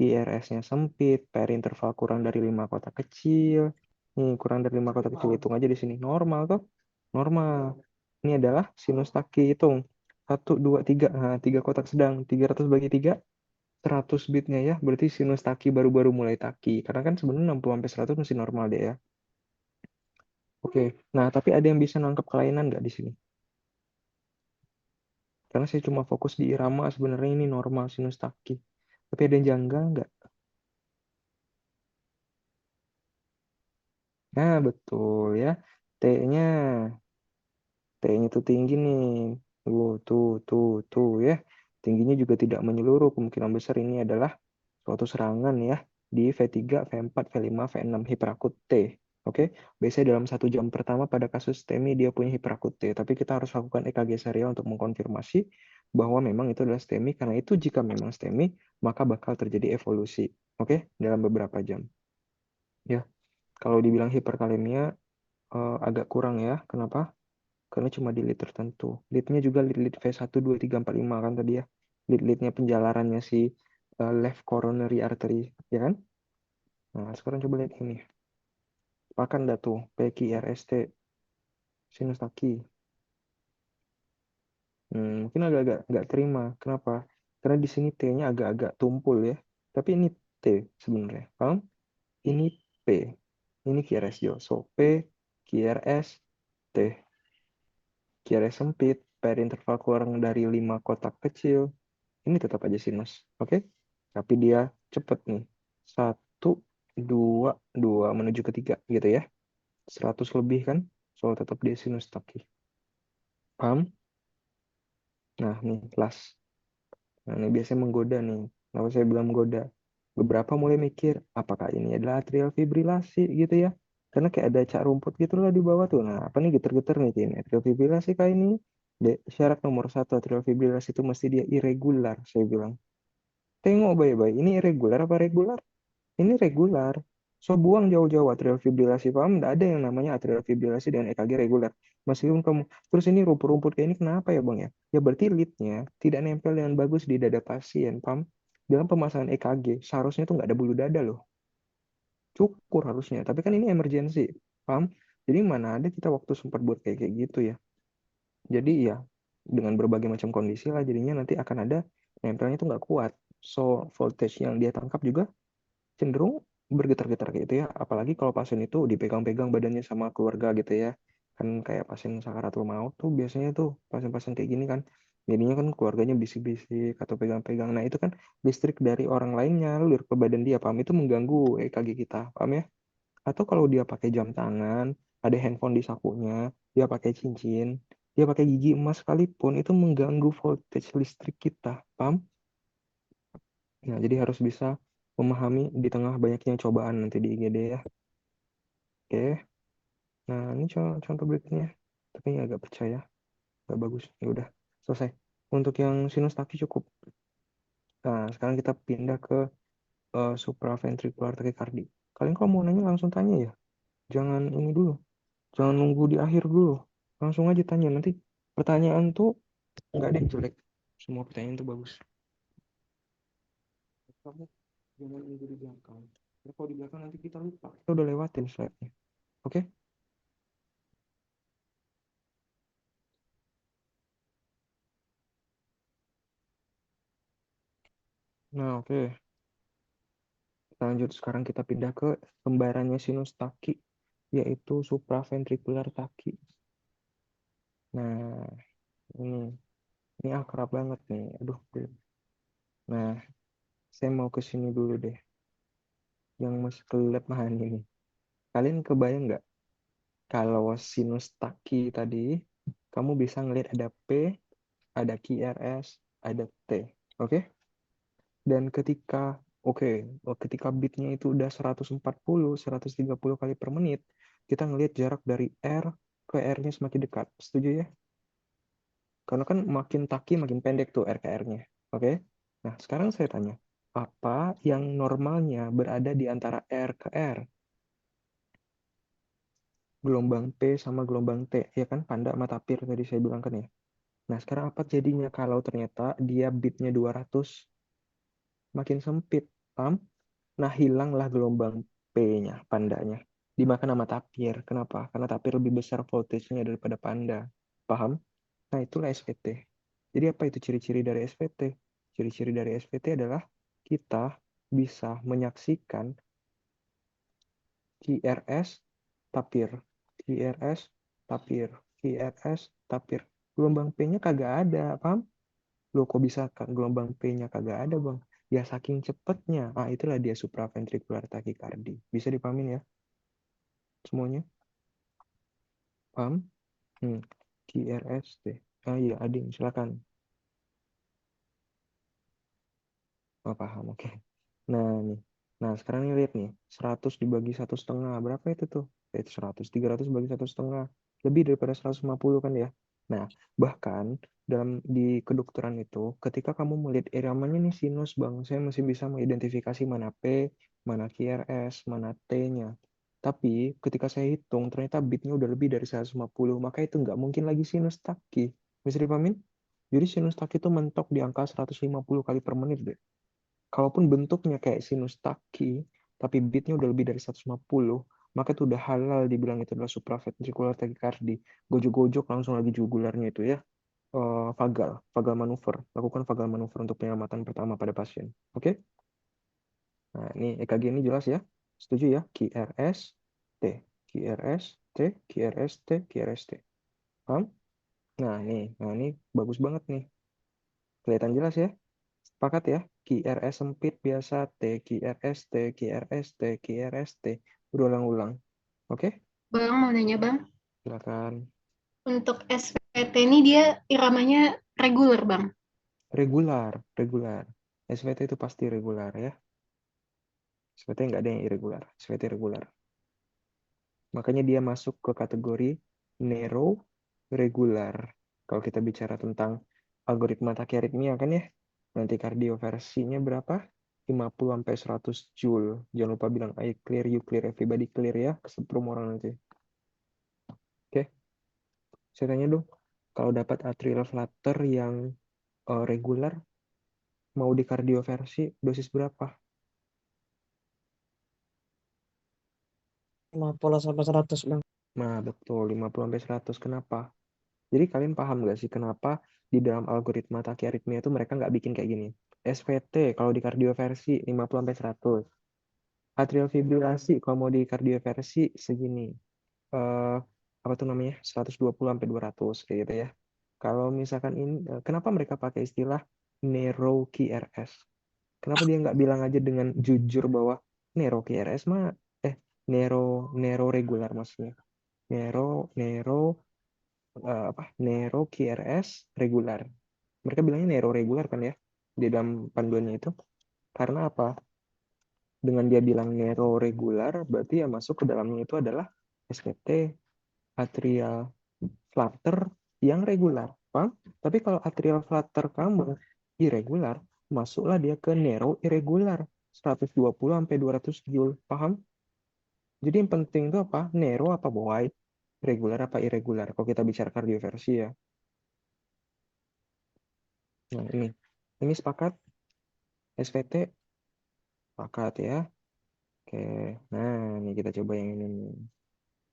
QRS-nya sempit. Perinterval kurang dari 5 kotak kecil. Nih, kurang dari 5 kotak kecil. Hitung aja di sini. Normal tuh. Normal. Ini adalah sinus taki. Hitung. 1, 2, 3. Nah, 3 kotak sedang. 300 bagi 3. 100 bitnya ya. Berarti sinus taki baru-baru mulai taki. Karena kan sebenarnya 60 sampai 100 masih normal deh ya. Oke. Nah, tapi ada yang bisa nangkep kelainan nggak di sini? Karena saya cuma fokus di irama. Sebenarnya ini normal sinus taki. Tapi ada yang janggal nggak? Nah, betul ya. T-nya. T-nya tuh tinggi nih. Tuh ya. Tingginya juga tidak menyeluruh. Kemungkinan besar ini adalah suatu serangan ya di V3, V4, V5, V6 hiperakut T. Oke, biasanya dalam 1 jam pertama pada kasus STEMI dia punya hiperakut T. Tapi kita harus lakukan EKG serial untuk mengkonfirmasi bahwa memang itu adalah STEMI. Karena itu jika memang STEMI, maka bakal terjadi evolusi. Oke, dalam beberapa jam. Ya, kalau dibilang hiperkalemia agak kurang ya. Kenapa? Karena cuma di lead tertentu. Leadnya juga lead V1, 2, 3, 4, 5 kan tadi ya. Lead-leadnya penjalarannya si left coronary artery, ya kan? Nah, sekarang coba lihat ini. Pakan dah tuh, PQRST, sinus kaki. Mungkin agak-agak nggak terima. Kenapa? Karena di sini T-nya agak-agak tumpul ya. Tapi ini T sebenarnya. Paham? Ini P. Ini QRS jo. So, P, QRS, T. QRS sempit, perinterval kurang dari 5 kotak kecil. Ini tetap aja sinus. Oke? Tapi dia cepet nih. 1, 2, 2 menuju ke 3 gitu ya. 100 lebih kan? So, tetap dia sinus taki. Paham? Nah, nih, last. Nah, ini biasanya menggoda nih. Kenapa saya bilang menggoda? Beberapa mulai mikir, apakah ini adalah atrial fibrilasi gitu ya? Karena kayak ada cak rumput gitu lah di bawah tuh. Nah, apa nih geter-geter nih ini? Atrial fibrilasi kah ini? Syarat nomor 1 atrial fibrilasi itu mesti dia irregular, saya bilang. Tengok baik-baik, ini irregular apa regular? Ini regular. So, buang jauh-jauh atrial fibrilasi. Paham? Tidak ada yang namanya atrial fibrilasi dengan EKG regular. Meskipun kamu, terus ini rumput-rumput kayak ini kenapa ya Bang ya? Ya berarti leadnya tidak nempel dengan bagus di dada pasien. Paham? Dalam pemasangan EKG, seharusnya tuh nggak ada bulu dada loh. Cukur harusnya. Tapi kan ini emergency. Paham? Jadi mana ada kita waktu sempat buat kayak gitu ya. Jadi ya, dengan berbagai macam kondisi lah, jadinya nanti akan ada nempelnya tuh nggak kuat. So, voltage yang dia tangkap juga cenderung bergetar-getar gitu ya. Apalagi kalau pasien itu dipegang-pegang badannya sama keluarga gitu ya. Kan kayak pasien sakaratul maut tuh biasanya tuh pasien-pasien kayak gini kan. Jadinya kan keluarganya bisik-bisik atau pegang-pegang. Nah itu kan listrik dari orang lain nyalur ke badan dia, paham? Itu mengganggu EKG kita, paham ya? Atau kalau dia pakai jam tangan, ada handphone di sakunya, dia pakai cincin, dia pakai gigi emas sekalipun, itu mengganggu voltage listrik kita, paham? Nah, jadi harus bisa memahami di tengah banyaknya cobaan nanti di IGD ya. Oke. Nah, ini contoh berikutnya. Tapi ini agak percaya. Gak bagus. Ya udah, selesai. Untuk yang sinus taki cukup. Nah, sekarang kita pindah ke supraventricular tachycardia. Kalian kalau mau nanya langsung tanya ya. Jangan ini dulu. Jangan nunggu di akhir dulu. Langsung aja tanya. Nanti pertanyaan tuh nggak ada yang jelek. Semua pertanyaan tuh bagus. Kamu jangan nunggu di belakang. Karena kalau di belakang nanti kita lupa. Kita udah lewatin slide-nya. Oke? Nah, oke. Lanjut, sekarang kita pindah ke kembarannya sinus taki, yaitu supraventricular taki. Nah, ini akrab banget nih. Aduh. Nah, saya mau ke sini dulu deh. Yang masih kelihatan nah ini. Kalian kebayang nggak kalau sinus taki tadi, kamu bisa ngelihat ada P, ada QRS, ada T. Oke? Dan ketika bitnya itu udah 140, 130 kali per menit, kita ngelihat jarak dari R ke R-nya semakin dekat. Setuju ya? Karena kan makin taki makin pendek tuh R ke R-nya. Oke? Nah, sekarang saya tanya, apa yang normalnya berada di antara R ke R? Gelombang P sama gelombang T, ya kan? Panda sama tapir tadi saya bilang kan ya. Nah, sekarang apa jadinya kalau ternyata dia bitnya 200, makin sempit, paham? Nah, hilanglah gelombang P-nya, pandanya. Dimakan sama tapir. Kenapa? Karena tapir lebih besar voltage-nya daripada panda. Paham? Nah, itulah SVT. Jadi apa itu ciri-ciri dari SVT? Ciri-ciri dari SVT adalah kita bisa menyaksikan QRS tapir, QRS tapir, QRS tapir. Gelombang P-nya kagak ada, paham? Loh kok bisa gelombang P-nya kagak ada, Bang? Ya saking cepetnya. Ah, itulah dia supraventricular tachycardia. Bisa dipahamin ya semuanya? Paham? QRST. Ah iya, Ading, silakan. Oh, paham, oke. Nah, nih. Nah, sekarang nih lihat nih. 100 dibagi 1,5. Berapa itu tuh? Itu 100. 300 bagi 1,5. Lebih daripada 150 kan ya? Nah, bahkan di kedokteran itu, ketika kamu melihat iramanya nih sinus, Bang, saya masih bisa mengidentifikasi mana P, mana QRS, mana T-nya. Tapi ketika saya hitung, ternyata bitnya udah lebih dari 150, maka itu nggak mungkin lagi sinus taki. Bisa dipahamin? Jadi sinus taki itu mentok di angka 150 kali per menit deh. Kalaupun bentuknya kayak sinus taki, tapi bitnya udah lebih dari 150, maka itu udah halal dibilang itu adalah supraventricular tachycardia. Gojok-gojok langsung lagi jugularnya itu ya. Vagal manuver. Lakukan vagal manuver untuk penyelamatan pertama pada pasien. Oke? Nah, ini EKG ini jelas ya. Setuju ya? QRS, T. QRS, T, QRS, T, QRS, T. Paham? Nah ini bagus banget nih. Kelihatan jelas ya? Sepakat ya? QRS sempit biasa, T, QRS, T, QRS, T, QRS, T. Berulang-ulang. Oke? Bang, mau nanya Bang, Silakan. untuk SVT ini dia iramanya reguler Bang. Regular, regular. SVT itu pasti regular ya. SVT nggak ada yang irregular. SVT regular. Makanya dia masuk ke kategori regular. Kalau kita bicara tentang algoritma tachyarrhythmia kan ya. Nanti kardioversinya berapa? 50 sampai 100 joule. Jangan lupa bilang I clear, you clear, everybody clear ya. Kesetrum orang nanti. Oke, saya tanya dong. Kalau dapat atrial flutter yang regular, mau di kardioversi dosis berapa? 50 sampai 100 Bang. Nah, betul. 50 sampai 100. Kenapa? Jadi kalian paham nggak sih kenapa di dalam algoritma tachyarrhythmia itu mereka nggak bikin kayak gini? SVT kalau di kardioversi 50 sampai 100. Atrial fibrilasi kalau mau di kardioversi segini. Eh apa tuh namanya? 120 sampai 200 kayak gitu ya. Kalau misalkan ini kenapa mereka pakai istilah narrow QRS? Kenapa dia nggak bilang aja dengan jujur bahwa narrow QRS mah narrow narrow regular maksudnya. Narrow Nero QRS regular. Mereka bilangnya Nero regular kan ya di dalam panduannya itu. Karena apa? Dengan dia bilang Nero regular, berarti yang masuk ke dalamnya itu adalah SVT atrial flutter yang regular. Paham? Tapi kalau atrial flutter kamu irregular, masuklah dia ke narrow irregular. 120 sampai 200 joule. Paham? Jadi yang penting itu apa? Narrow apa wide? Regular apa irregular? Kalau kita bicara kardioversi ya. Nah, ini. Ini sepakat? SVT? Sepakat ya. Oke. Nah, ini kita coba yang ini nih.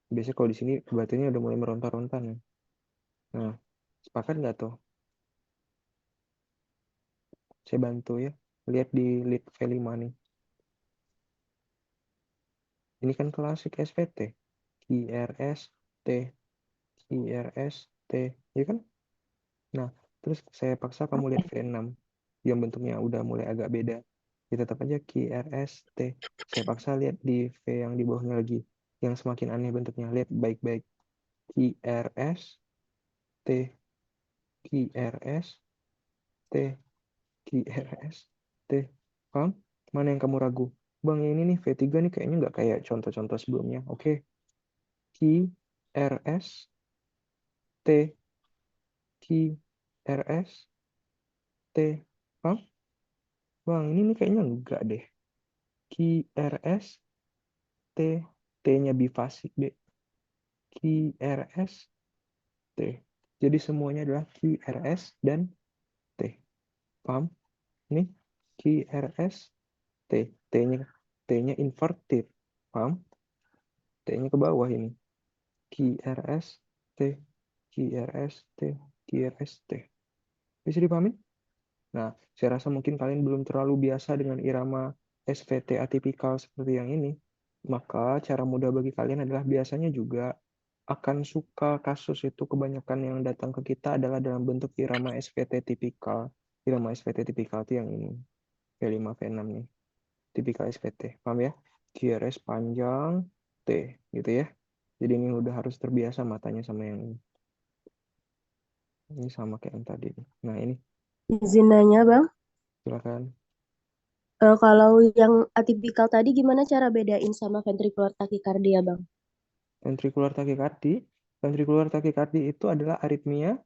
Biasanya kalau di sini batunya udah mulai meronta-ronta nih. Nah, sepakat nggak tuh? Saya bantu ya. Lihat di lead V5 nih. Ini kan klasik SVT. IRS, T, IRS, T. Ya kan? Nah, terus saya paksa kamu lihat V6. Yang bentuknya udah mulai agak beda. Ya tetap aja QRS, T. Saya paksa lihat di V yang di bawahnya lagi. Yang semakin aneh bentuknya. Lihat baik-baik. QRS, T, QRS, T, QRS, T. Paham? Mana yang kamu ragu? Bang, ini nih V3 nih kayaknya nggak kayak contoh-contoh sebelumnya. Oke. QRS, T, QRS, T. Paham? Bang, ini nih kayaknya enggak deh. QRS, T, T-nya bifasik deh. QRS, T. Jadi semuanya adalah QRS dan T. Paham? Ini QRS, T. T-nya T-nya inverted. Paham? T-nya ke bawah ini. QRS, T. QRS, T. QRS, T. Bisa dipahami? Nah, saya rasa mungkin kalian belum terlalu biasa dengan irama SVT atipikal seperti yang ini. Maka cara mudah bagi kalian adalah biasanya juga akan suka kasus itu kebanyakan yang datang ke kita adalah dalam bentuk irama SVT tipikal. Irama SVT tipikal itu yang ini. V5, V6 nih. Tipikal SVT. Paham ya? QRS panjang, T. Gitu ya. Jadi ini udah harus terbiasa matanya sama yang ini. Ini sama kayak yang tadi. Nah ini, Izin nanya, Bang. silakan. Kalau yang atipikal tadi gimana cara bedain sama ventricular tachycardia, Bang? Ventrikular takikardi. Ventrikular takikardi itu adalah aritmia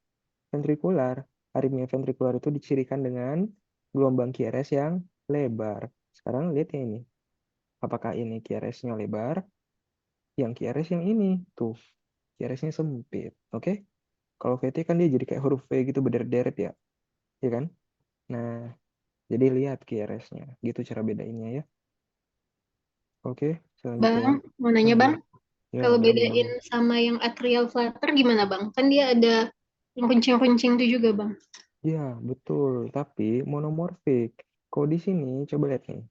ventrikular. Aritmia ventrikular itu dicirikan dengan gelombang QRS yang lebar. Sekarang lihat yang ini. Apakah ini QRS-nya lebar? Yang QRS yang ini. Tuh, QRS-nya sempit. Oke? Kalau VT kan dia jadi kayak huruf V gitu berderet-deret ya. Ya kan? Nah, jadi lihat QRS-nya. Gitu cara bedainnya ya. Oke, selanjutnya. Bang, mau nanya Ya, Bang, ya kalau boleh. bedain sama yang atrial flutter gimana Bang? Kan dia ada yang runcing-runcing itu juga Bang. Ya, betul. Tapi monomorfik. Kalau di sini, coba lihat nih.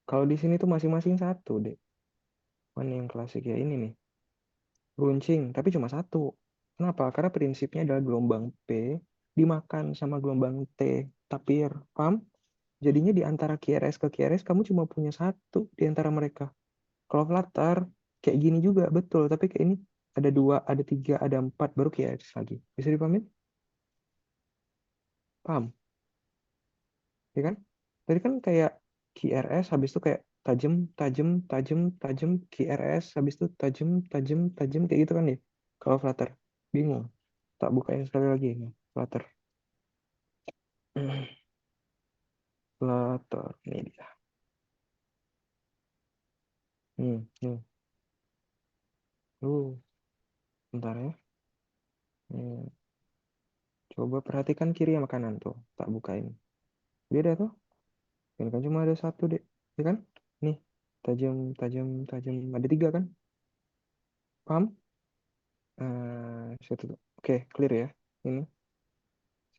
Kalau di sini tuh masing-masing satu deh. Mana yang klasik ya? Ini nih. Runcing, tapi cuma satu. Kenapa? Karena prinsipnya adalah gelombang P dimakan sama gelombang T. Tapir. Paham? Jadinya di antara QRS ke QRS, kamu cuma punya satu di antara mereka. Kalau flutter, kayak gini juga. Betul. Tapi kayak ini ada dua, ada tiga, ada empat. Baru QRS lagi. Bisa dipahamin? Paham? Ya kan? Tadi kan kayak QRS habis itu kayak tajam, tajam, tajam, tajam, QRS habis itu tajam, tajam, tajam kayak gitu kan ya. Kalau Flutter bingung. Tak bukain sekali lagi ini Flutter. Flutter ini dia. Nih. Bentar ya. Hmm, coba perhatikan kiri sama kanan tuh. Tak bukain. Beda tuh. Ini kan cuma ada satu deh. Ya kan? Nih. Tajam, tajam, tajam. Ada tiga kan? Paham? Satu. Oke, clear ya. Ini.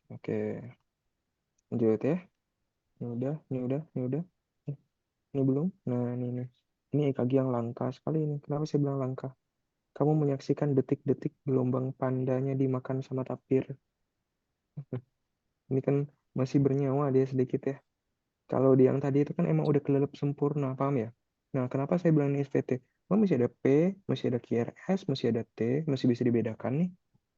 Oke, lanjut ya. Ini udah. Eh, Ini belum. Nah, ini. Ini EKG yang langka sekali ini. Kenapa saya bilang langka? Kamu menyaksikan detik-detik gelombang pandanya dimakan sama tapir. Ini kan masih bernyawa dia sedikit ya. Kalau di yang tadi itu kan emang udah kelelep sempurna, paham ya? Nah, kenapa saya bilang ini SVT? Oh, masih ada P, masih ada QRS, masih ada T, masih bisa dibedakan nih,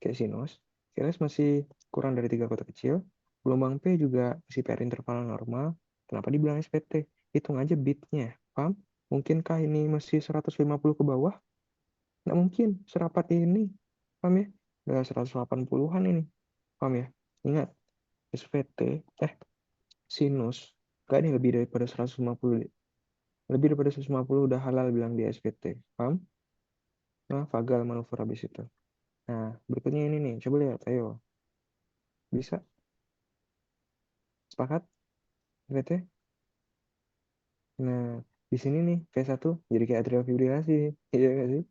kayak sinus. QRS masih kurang dari 3 kotak kecil. Gelombang P juga masih PR interval normal. Kenapa dibilang SVT? Hitung aja bitnya, paham? Mungkinkah ini masih 150 ke bawah? Nggak mungkin serapat ini. Paham ya? Udah 180-an ini. Paham ya? Ingat, SVT, sinus. Gak ada yang lebih daripada 150. Lebih daripada 150 udah halal bilang di SVT. Paham? Nah, vagal manuver habis itu. Nah, berikutnya ini nih. Coba lihat, ayo. Bisa? Sepakat? SVT? Nah, di sini nih, V1 jadi kayak atrial fibrilasi. Iya nggak sih?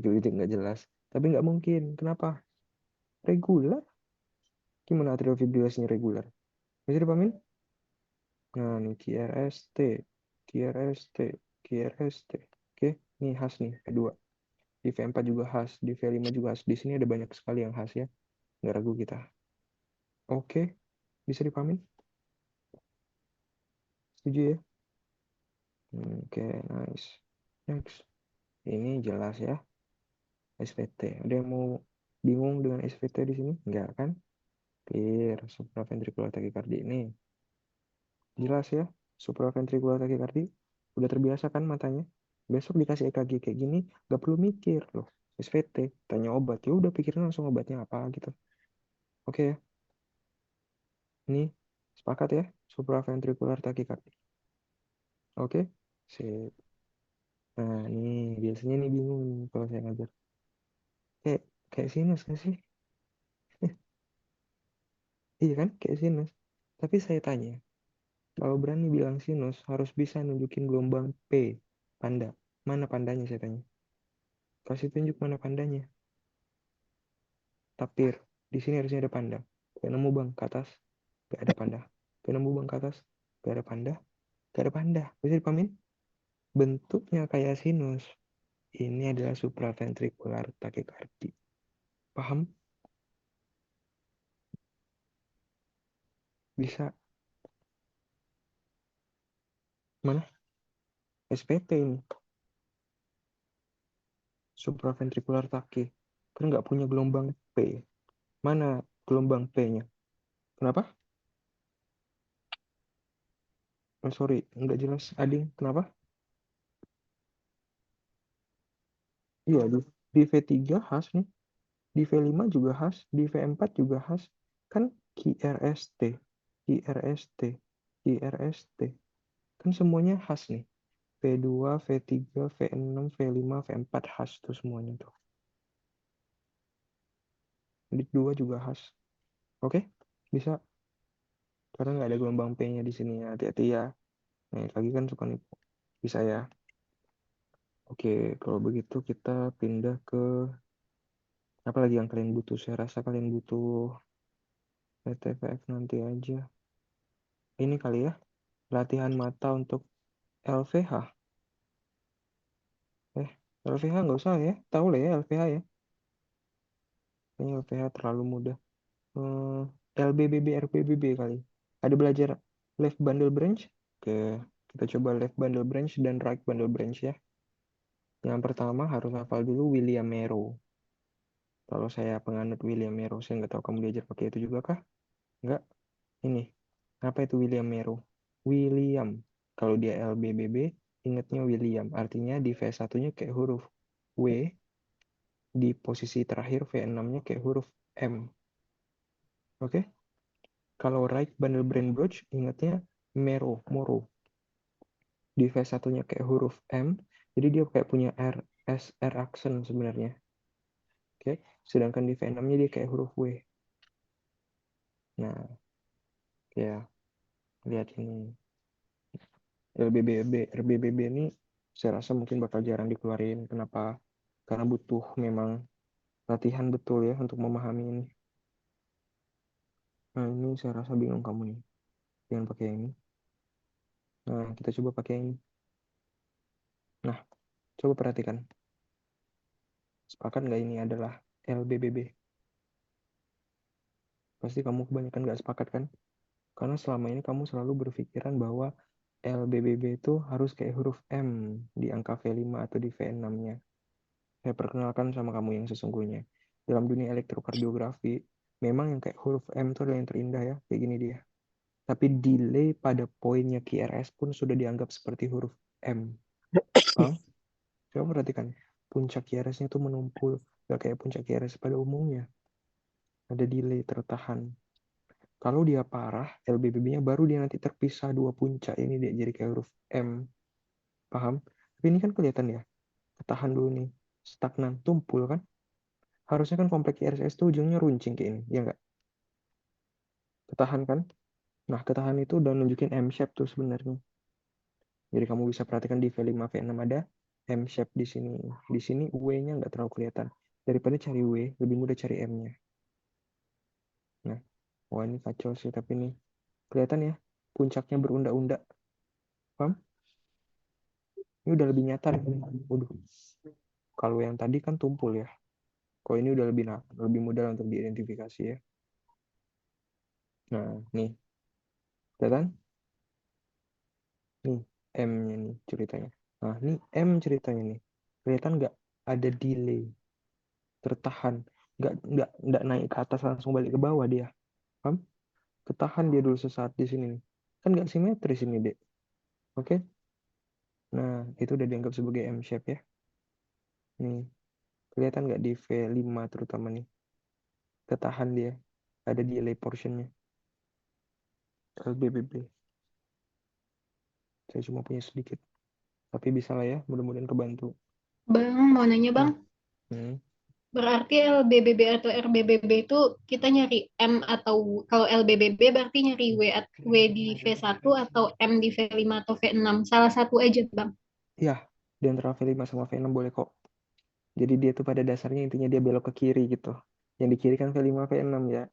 Gelijik, nggak jelas. Tapi nggak mungkin. Kenapa? Regular. Gimana atrial fibrilasinya regular? Bisa dipahamin? Nah, ini QRST, QRST, QRST. Oke, ini khas nih, kedua. Di V4 juga khas, di V5 juga khas. Di sini ada banyak sekali yang khas ya. Nggak ragu kita. Oke, bisa dipahamin? Setuju ya? Oke, nice. Next. Ini jelas ya, SVT. Ada yang mau bingung dengan SVT di sini? Enggak kan? Clear, supraventricular tachycardia ini. Jelas ya, supraventricular tachycardia. Udah terbiasa kan matanya? Besok dikasih EKG kayak gini, nggak perlu mikir loh. SVT, tanya obat, ya udah pikirin langsung obatnya apa gitu. Oke ya, ini sepakat ya, supraventricular tachycardia. Oke, sip. Nah, ini biasanya nih bingung nih kalau saya ngajar. Kayak kayak sinus nggak sih? Iya kan, kayak sinus. Tapi saya tanya, kalau berani bilang sinus, harus bisa nunjukin gelombang P, panda. Mana pandanya saya tanya? Kasih tunjuk mana pandanya. Tapir. Di sini harusnya ada panda. Gak nemu bang, ke atas. Gak ada panda. Gak nemu bang, ke atas. Gak ada panda. Gak ada panda. Bisa dipahamin? Bentuknya kayak sinus. Ini adalah supraventricular tachycardia. Paham? Bisa. Mana? SPT ini. Supraventricular tachy. Kan nggak punya gelombang P. Mana gelombang P-nya? Kenapa? Oh, sorry, nggak jelas. Ading, kenapa? Iya, di V3 khas nih. Di V5 juga khas. Di V4 juga khas. Kan QRST, QRST, QRST. Kan semuanya khas nih. V2, V3, V6, V5, V4 khas tuh semuanya tuh. Di 2 juga khas. Oke? Bisa. Karena nggak ada gelombang P-nya di sini ya. Hati-hati ya. Nah, lagi kan suka nipu. Bisa ya. Oke, kalau begitu kita pindah ke apa lagi yang kalian butuh? Saya rasa kalian butuh PTVF nanti aja. Ini kali ya, latihan mata untuk LVH. LVH nggak usah ya. Tahu lah ya LVH ya. Ini LVH terlalu mudah. LBBB, RBBB kali. Ada belajar left bundle branch? Oke, kita coba left bundle branch dan right bundle branch ya. Yang pertama harus hafal dulu William Merrow. Kalau saya penganut William Merrow, saya nggak tahu kamu diajar pakai itu juga kah? Nggak. Ini. Apa itu William Merrow? William. Kalau dia LBBB, ingatnya William. Artinya di V1-nya kayak huruf W, di posisi terakhir V6-nya kayak huruf M. Oke? Kalau right bundle brain branch, ingatnya Moro. Di V1-nya kayak huruf M, jadi dia kayak punya R, S, R accent sebenarnya. Oke? Sedangkan di V6-nya dia kayak huruf W. Nah, ya, lihat ini. RBBB ini saya rasa mungkin bakal jarang dikeluarin. Kenapa? Karena butuh memang latihan betul ya untuk memahami ini. Nah, ini saya rasa bingung kamu nih. Jangan pakai ini. Nah, kita coba pakai ini. Nah, coba perhatikan. Sepakat nggak ini adalah LBBB? Pasti kamu kebanyakan nggak sepakat kan? Karena selama ini kamu selalu berpikiran bahwa LBBB itu harus kayak huruf M di angka V5 atau di V6-nya. Saya perkenalkan sama kamu yang sesungguhnya. Dalam dunia elektrokardiografi, memang yang kayak huruf M itu adalah yang terindah ya, kayak gini dia. Tapi delay pada poinnya QRS pun sudah dianggap seperti huruf M. Paham? Coba perhatikan. puncak QRS-nya tuh menumpul, nggak kayak puncak QRS pada umumnya. Ada delay tertahan. Kalau dia parah, LBBB-nya baru dia nanti terpisah dua puncak ini dia jadi kayak huruf M. Paham? Tapi ini kan kelihatan ya, ketahan dulu nih, stagnan, tumpul kan? Harusnya kan kompleks RSS tuh ujungnya runcing kayak ini, ya nggak? Ketahan kan? Nah, ketahan itu udah nunjukin M-shape tuh sebenarnya. Jadi kamu bisa perhatikan di V5, V6 ada M-shape di sini. Di sini W-nya nggak terlalu kelihatan. Daripada cari W, lebih mudah cari M-nya. Nah, wah ini kacau sih, tapi nih kelihatan ya, puncaknya berundak-undak. Paham? Ini udah lebih nyata nih. Waduh, kalau yang tadi kan tumpul ya. Kalau ini udah lebih mudah untuk diidentifikasi ya. Nah, nih, kelihatan? Nih, M-nya nih ceritanya. Nah, ini M ceritanya nih. Kelihatan nggak ada delay, tertahan, nggak naik ke atas langsung balik ke bawah dia. Paham? Ketahan dia dulu sesaat di sini nih. Kan nggak simetris ini, Dek. Oke? Nah, itu udah dianggap sebagai M shape ya. Nih, kelihatan nggak di V5 terutama nih. Ketahan dia. Ada delay portionnya. LBBB. Saya cuma punya sedikit. Tapi bisa lah ya, mudah-mudahan kebantu. Bang, mau nanya bang, Hmm. berarti LBBB atau RBBB itu kita nyari M atau kalau LBBB berarti nyari W di V1 atau M di V5 atau V6, salah satu aja bang. Iya, di antara V5 sama V6 boleh kok. Jadi dia tuh pada dasarnya intinya dia belok ke kiri gitu. Yang di kiri kan V5, V6 ya.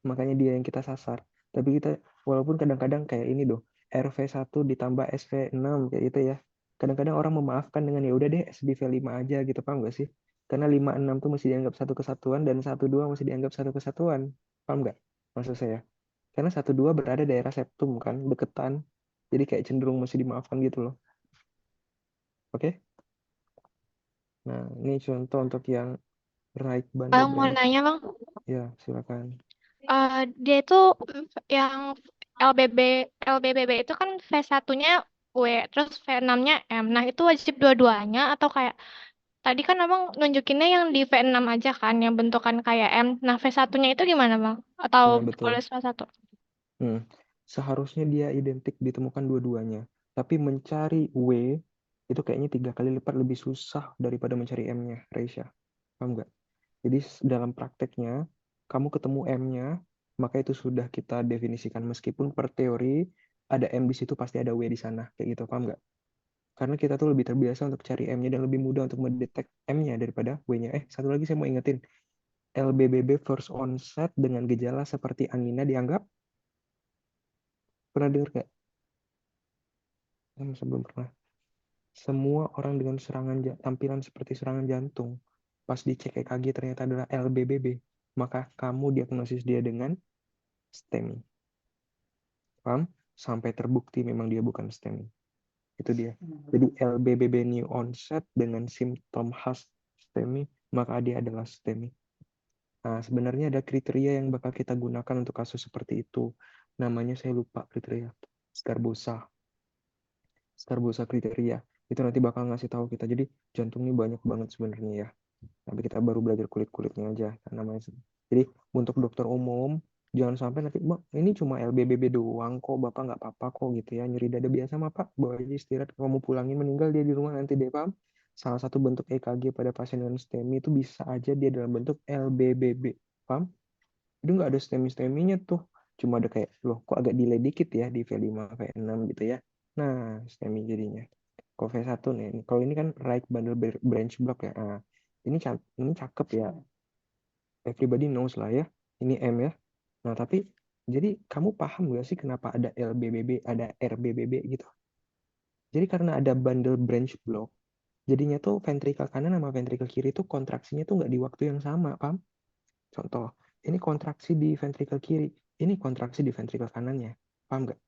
Makanya dia yang kita sasar. Tapi kita walaupun kadang-kadang kayak ini doh, RV1 ditambah SV6 kayak gitu ya. Kadang-kadang orang memaafkan dengan ya udah deh SB V5 aja gitu, paham nggak sih? Karena 5, 6 tuh masih dianggap satu kesatuan dan 1, 2 masih dianggap satu kesatuan. Paham nggak maksud saya? Karena 1, 2 berada daerah septum kan, deketan. Jadi kayak cenderung masih dimaafkan gitu loh. Oke? Nah, ini contoh untuk yang right bundle Bang mau branch. nanya bang, Ya, silakan. dia itu yang LBB LBBB itu kan V1-nya W, terus V6-nya M. Nah itu wajib dua-duanya atau kayak tadi kan abang nunjukinnya yang di V6 aja kan, yang bentukan kayak M. Nah V1-nya itu gimana bang? Atau Nah, betul. boleh salah satu? Seharusnya dia identik ditemukan dua-duanya. Tapi mencari W itu kayaknya 3 kali lipat lebih susah daripada mencari M-nya, Reisha. Paham nggak? Jadi dalam prakteknya, kamu ketemu M-nya, maka itu sudah kita definisikan. Meskipun per teori ada M di situ, pasti ada W di sana. Kayak gitu, paham nggak? Karena kita tuh lebih terbiasa untuk cari M-nya dan lebih mudah untuk mendetek M-nya daripada W-nya. Satu lagi saya mau ingetin. LBBB first onset dengan gejala seperti angina dianggap pernah dengar nggak? Sebelum pernah. Semua orang dengan tampilan seperti serangan jantung, pas dicek EKG ternyata adalah LBBB, maka kamu diagnosis dia dengan STEMI. Paham? Sampai terbukti memang dia bukan STEMI. Itu dia. Jadi LBBB new onset dengan simptom khas STEMI, maka dia adalah STEMI. Nah, sebenarnya ada kriteria yang bakal kita gunakan untuk kasus seperti itu. Namanya saya lupa kriteria. Scarbosa kriteria. Itu nanti bakal ngasih tahu kita. Jadi jantung ini banyak banget sebenarnya ya. Tapi kita baru belajar kulit-kulitnya aja namanya. Jadi untuk dokter umum jangan sampai nanti Bang, ini cuma LBBB doang kok, Bapak nggak apa-apa kok gitu ya. Nyeri dada biasa mah Pak, bawa aja istirahat. Kamu pulangin meninggal dia di rumah nanti deh, paham? Salah satu bentuk EKG pada pasien dengan STEMI itu bisa aja dia dalam bentuk LBBB. Paham? Itu nggak ada STEMI-STEMI-nya tuh. Cuma ada kayak, loh kok agak delay dikit ya di V5, V6 gitu ya. Nah, STEMI jadinya. Kalau V1 nih, kalau ini kan right bundle branch block ya. Nah, ini cakep ya. Everybody knows lah ya. Ini M ya. Nah, tapi jadi kamu paham nggak sih kenapa ada LBBB, ada RBBB gitu? Jadi karena ada bundle branch block, jadinya tuh ventrikel kanan sama ventrikel kiri tuh kontraksinya tuh nggak di waktu yang sama, paham? Contoh, ini kontraksi di ventrikel kiri, ini kontraksi di ventrikel kanannya, paham nggak?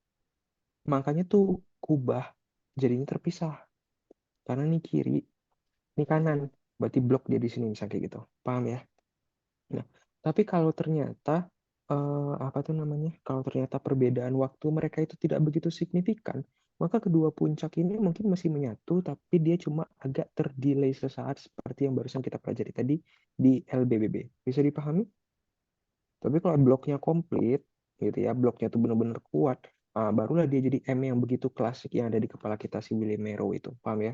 Makanya tuh kubah jadinya terpisah. Karena ini kiri, ini kanan, berarti blok dia di sini misalnya kayak gitu, paham ya? Nah, tapi kalau ternyata apa tuh namanya? Kalau ternyata perbedaan waktu mereka itu tidak begitu signifikan, Maka kedua puncak ini mungkin masih menyatu, tapi dia cuma agak terdelay sesaat seperti yang barusan kita pelajari tadi di LBBB. Bisa dipahami? Tapi kalau bloknya komplit, gitu ya, bloknya tuh benar-benar kuat, barulah dia jadi M yang begitu klasik yang ada di kepala kita si Willie Merrow itu. Paham ya?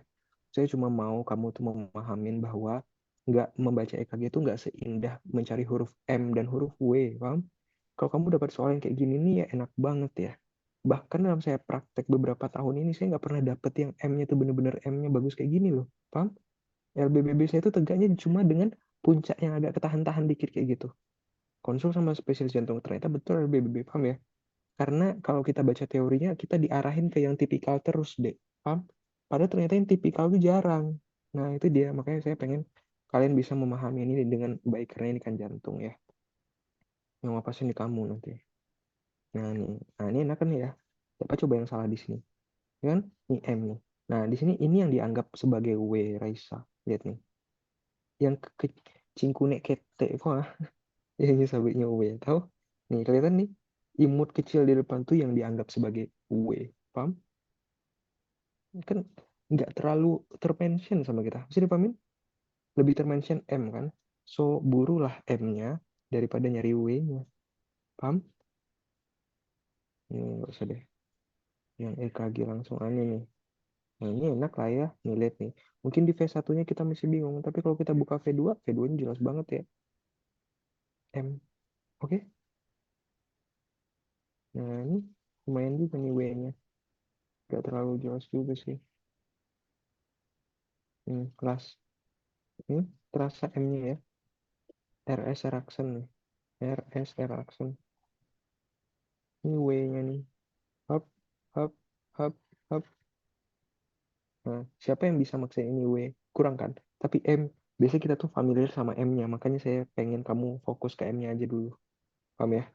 Saya cuma mau kamu tuh memahamin bahwa nggak membaca EKG itu nggak seindah mencari huruf M dan huruf W, paham? Kalau kamu dapat soal yang kayak gini nih ya enak banget ya. Bahkan dalam saya praktek beberapa tahun ini saya nggak pernah dapet yang M-nya tuh bener-bener M-nya bagus kayak gini loh, paham? LBBB saya itu tegaknya cuma dengan puncak yang agak ketahan-tahan dikit kayak gitu. Konsul sama spesialis jantung ternyata betul LBBB, paham ya? Karena kalau kita baca teorinya kita diarahin ke yang tipikal terus deh, paham? Padahal ternyata yang tipikal itu jarang. Nah itu dia, makanya saya pengen kalian bisa memahami ini dengan baik karena ini kan jantung ya. Yang ngapasin di kamu nanti. Nah ini enak kan ya. Siapa coba yang salah di sini? Ya kan? Ini M nih. Nah di sini ini yang dianggap sebagai W, Raisa. Lihat nih. Yang ke cingkune kete kok yang sabitnya W. Tahu? Nih kelihatan nih. Imut kecil di depan tuh yang dianggap sebagai W. Paham? Kan nggak terlalu termention sama kita. Bisa dipahamin? Lebih termention M kan? So burulah M-nya daripada nyari W-nya. Paham? Ini nggak usah deh. Yang EKG langsung aneh nih. Nah ini enak lah ya, nih lihat nih. Mungkin di V1-nya kita masih bingung, tapi kalau kita buka V2, V2-nya jelas banget ya. M, oke? Nah ini lumayan juga nih W-nya. Gak terlalu jelas juga sih. Kelas. Terasa M-nya ya. RS Erikson nih. RS Erikson. Ini W-nya nih. Hop, hop, hop, hop. Nah, siapa yang bisa maksa ini W? Kurang kan? Tapi M, biasanya kita tuh familiar sama M-nya. Makanya saya pengen kamu fokus ke M-nya aja dulu. Paham ya?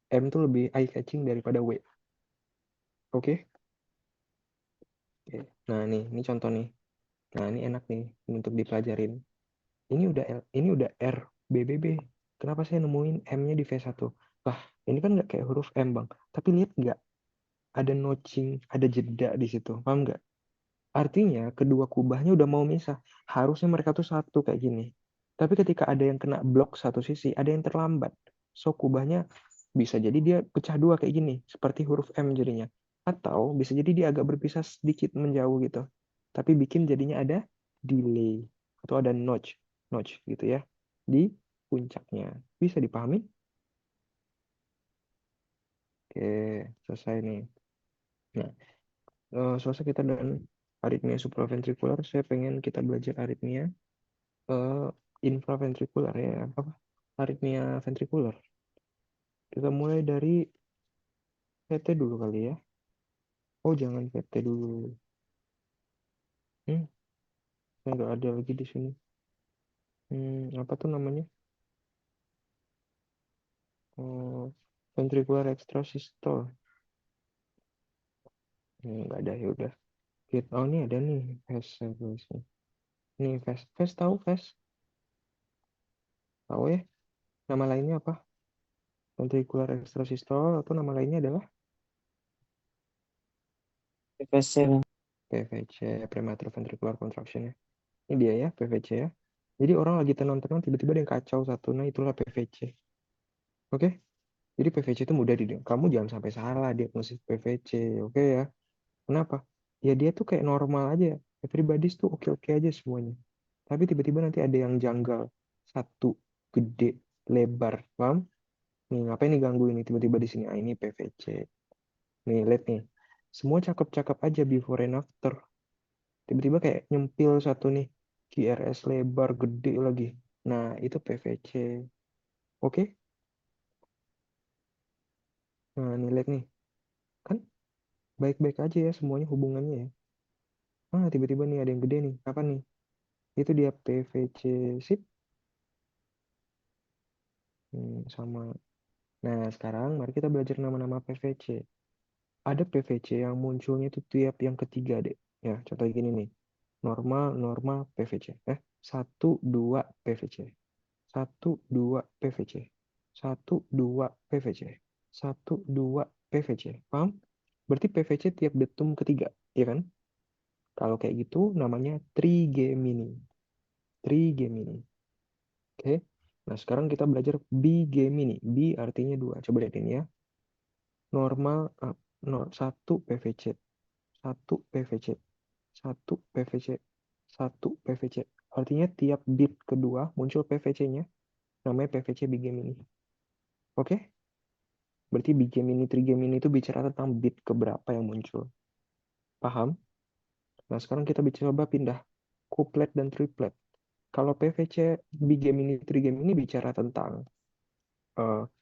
M tuh lebih eye catching daripada W. Oke? Oke. Nah, ini contoh nih. Nah, ini enak nih untuk dipelajarin. Ini udah R BBB. Kenapa saya nemuin M-nya di V1? Lah, ini kan nggak kayak huruf M, Bang. Tapi lihat nggak? Ada notching, ada jeda di situ. Paham nggak? Artinya kedua kubahnya udah mau misah. Harusnya mereka tuh satu kayak gini. Tapi ketika ada yang kena blok satu sisi, ada yang terlambat. So kubahnya bisa jadi dia pecah dua kayak gini, seperti huruf M jadinya. Atau bisa jadi dia agak berpisah sedikit menjauh gitu. Tapi bikin jadinya ada delay atau ada notch, notch gitu ya di puncaknya. Bisa dipahami? Oke, selesai nih. Nah, selesai kita dengan aritmia supraventrikular, saya pengen kita belajar aritmia infraventrikular ya, apa? Aritmia ventrikular. Kita mulai dari VT dulu kali ya. Oh, jangan VT dulu. Hmm, nggak ada lagi di sini. Apa tuh namanya? Oh, ventricular extrasystole. Nggak ada ya udah. Oh, ini ada nih. VES. Nih, VES. VES tahu VES? Tahu ya? Nama lainnya apa? Ventricular extrasystole atau nama lainnya adalah PVC, Bang. PVC, premature ventricular contraction ya. Ini dia ya, PVC ya. Jadi orang lagi tenang-tenang tiba-tiba ada yang kacau satu. Nah, itulah PVC. Oke? Jadi PVC itu mudah didengar. Kamu jangan sampai salah diagnosis PVC. Oke ya? Kenapa? Ya dia tuh kayak normal aja. Everybody's tuh oke-oke aja semuanya. Tapi tiba-tiba nanti ada yang janggal. Satu, gede, lebar. Paham? Nih, ngapain nih ganggu ini tiba-tiba di sini? Ah, ini PVC. Nih, lihat nih. Semua cakep-cakep aja before and after. Tiba-tiba kayak nyempil satu nih. QRS lebar, gede lagi. Nah, itu PVC. Oke? Nah, nih lihat nih. Kan baik-baik aja ya semuanya hubungannya ya. Tiba-tiba nih ada yang gede nih. Apa nih? Itu dia PVC. Sip. Sama. Nah, sekarang mari kita belajar nama-nama PVC. Ada PVC yang munculnya itu tiap yang ketiga, deh. Ya, contoh gini nih. Normal, normal, PVC. 1, 2, PVC. 1, 2, PVC. 1, 2, PVC. 1, 2, PVC. Paham? Berarti PVC tiap datum ketiga, ya kan? Kalau kayak gitu namanya trigemini. Trigemini. Oke. Nah, sekarang kita belajar bigemini. Bi artinya dua. Coba lihat ini ya. Normal satu PVC, satu PVC, satu PVC, satu PVC. Artinya tiap bit kedua muncul PVC-nya. Namanya PVC bigemini. Oke? Berarti bigemini, trigemini itu bicara tentang bit keberapa yang muncul. Paham? Nah, sekarang kita coba pindah couplet dan triplet. Kalau PVC bigemini, trigemini bicara tentang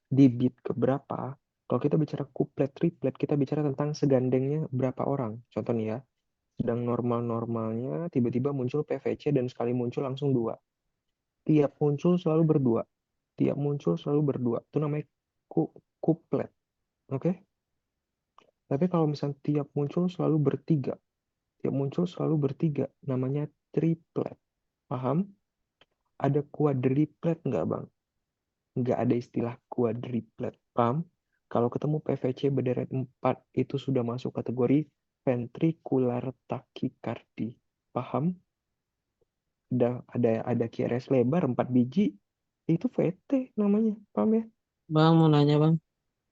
di bit keberapa. Kalau kita bicara couplet, triplet, kita bicara tentang segandengnya berapa orang. Contoh nih ya, sedang normal-normalnya tiba-tiba muncul PVC dan sekali muncul langsung dua. Tiap muncul selalu berdua. Tiap muncul selalu berdua. Itu namanya couplet. Oke? Tapi kalau misalnya tiap muncul selalu bertiga, tiap muncul selalu bertiga, namanya triplet. Paham? Ada quadriplet nggak, Bang? Nggak ada istilah quadriplet. Paham? Kalau ketemu PVC berderet 4, itu sudah masuk kategori ventricular tachycardia. Paham? Ada QRS lebar 4 biji, itu VT namanya. Paham ya? Bang mau nanya bang,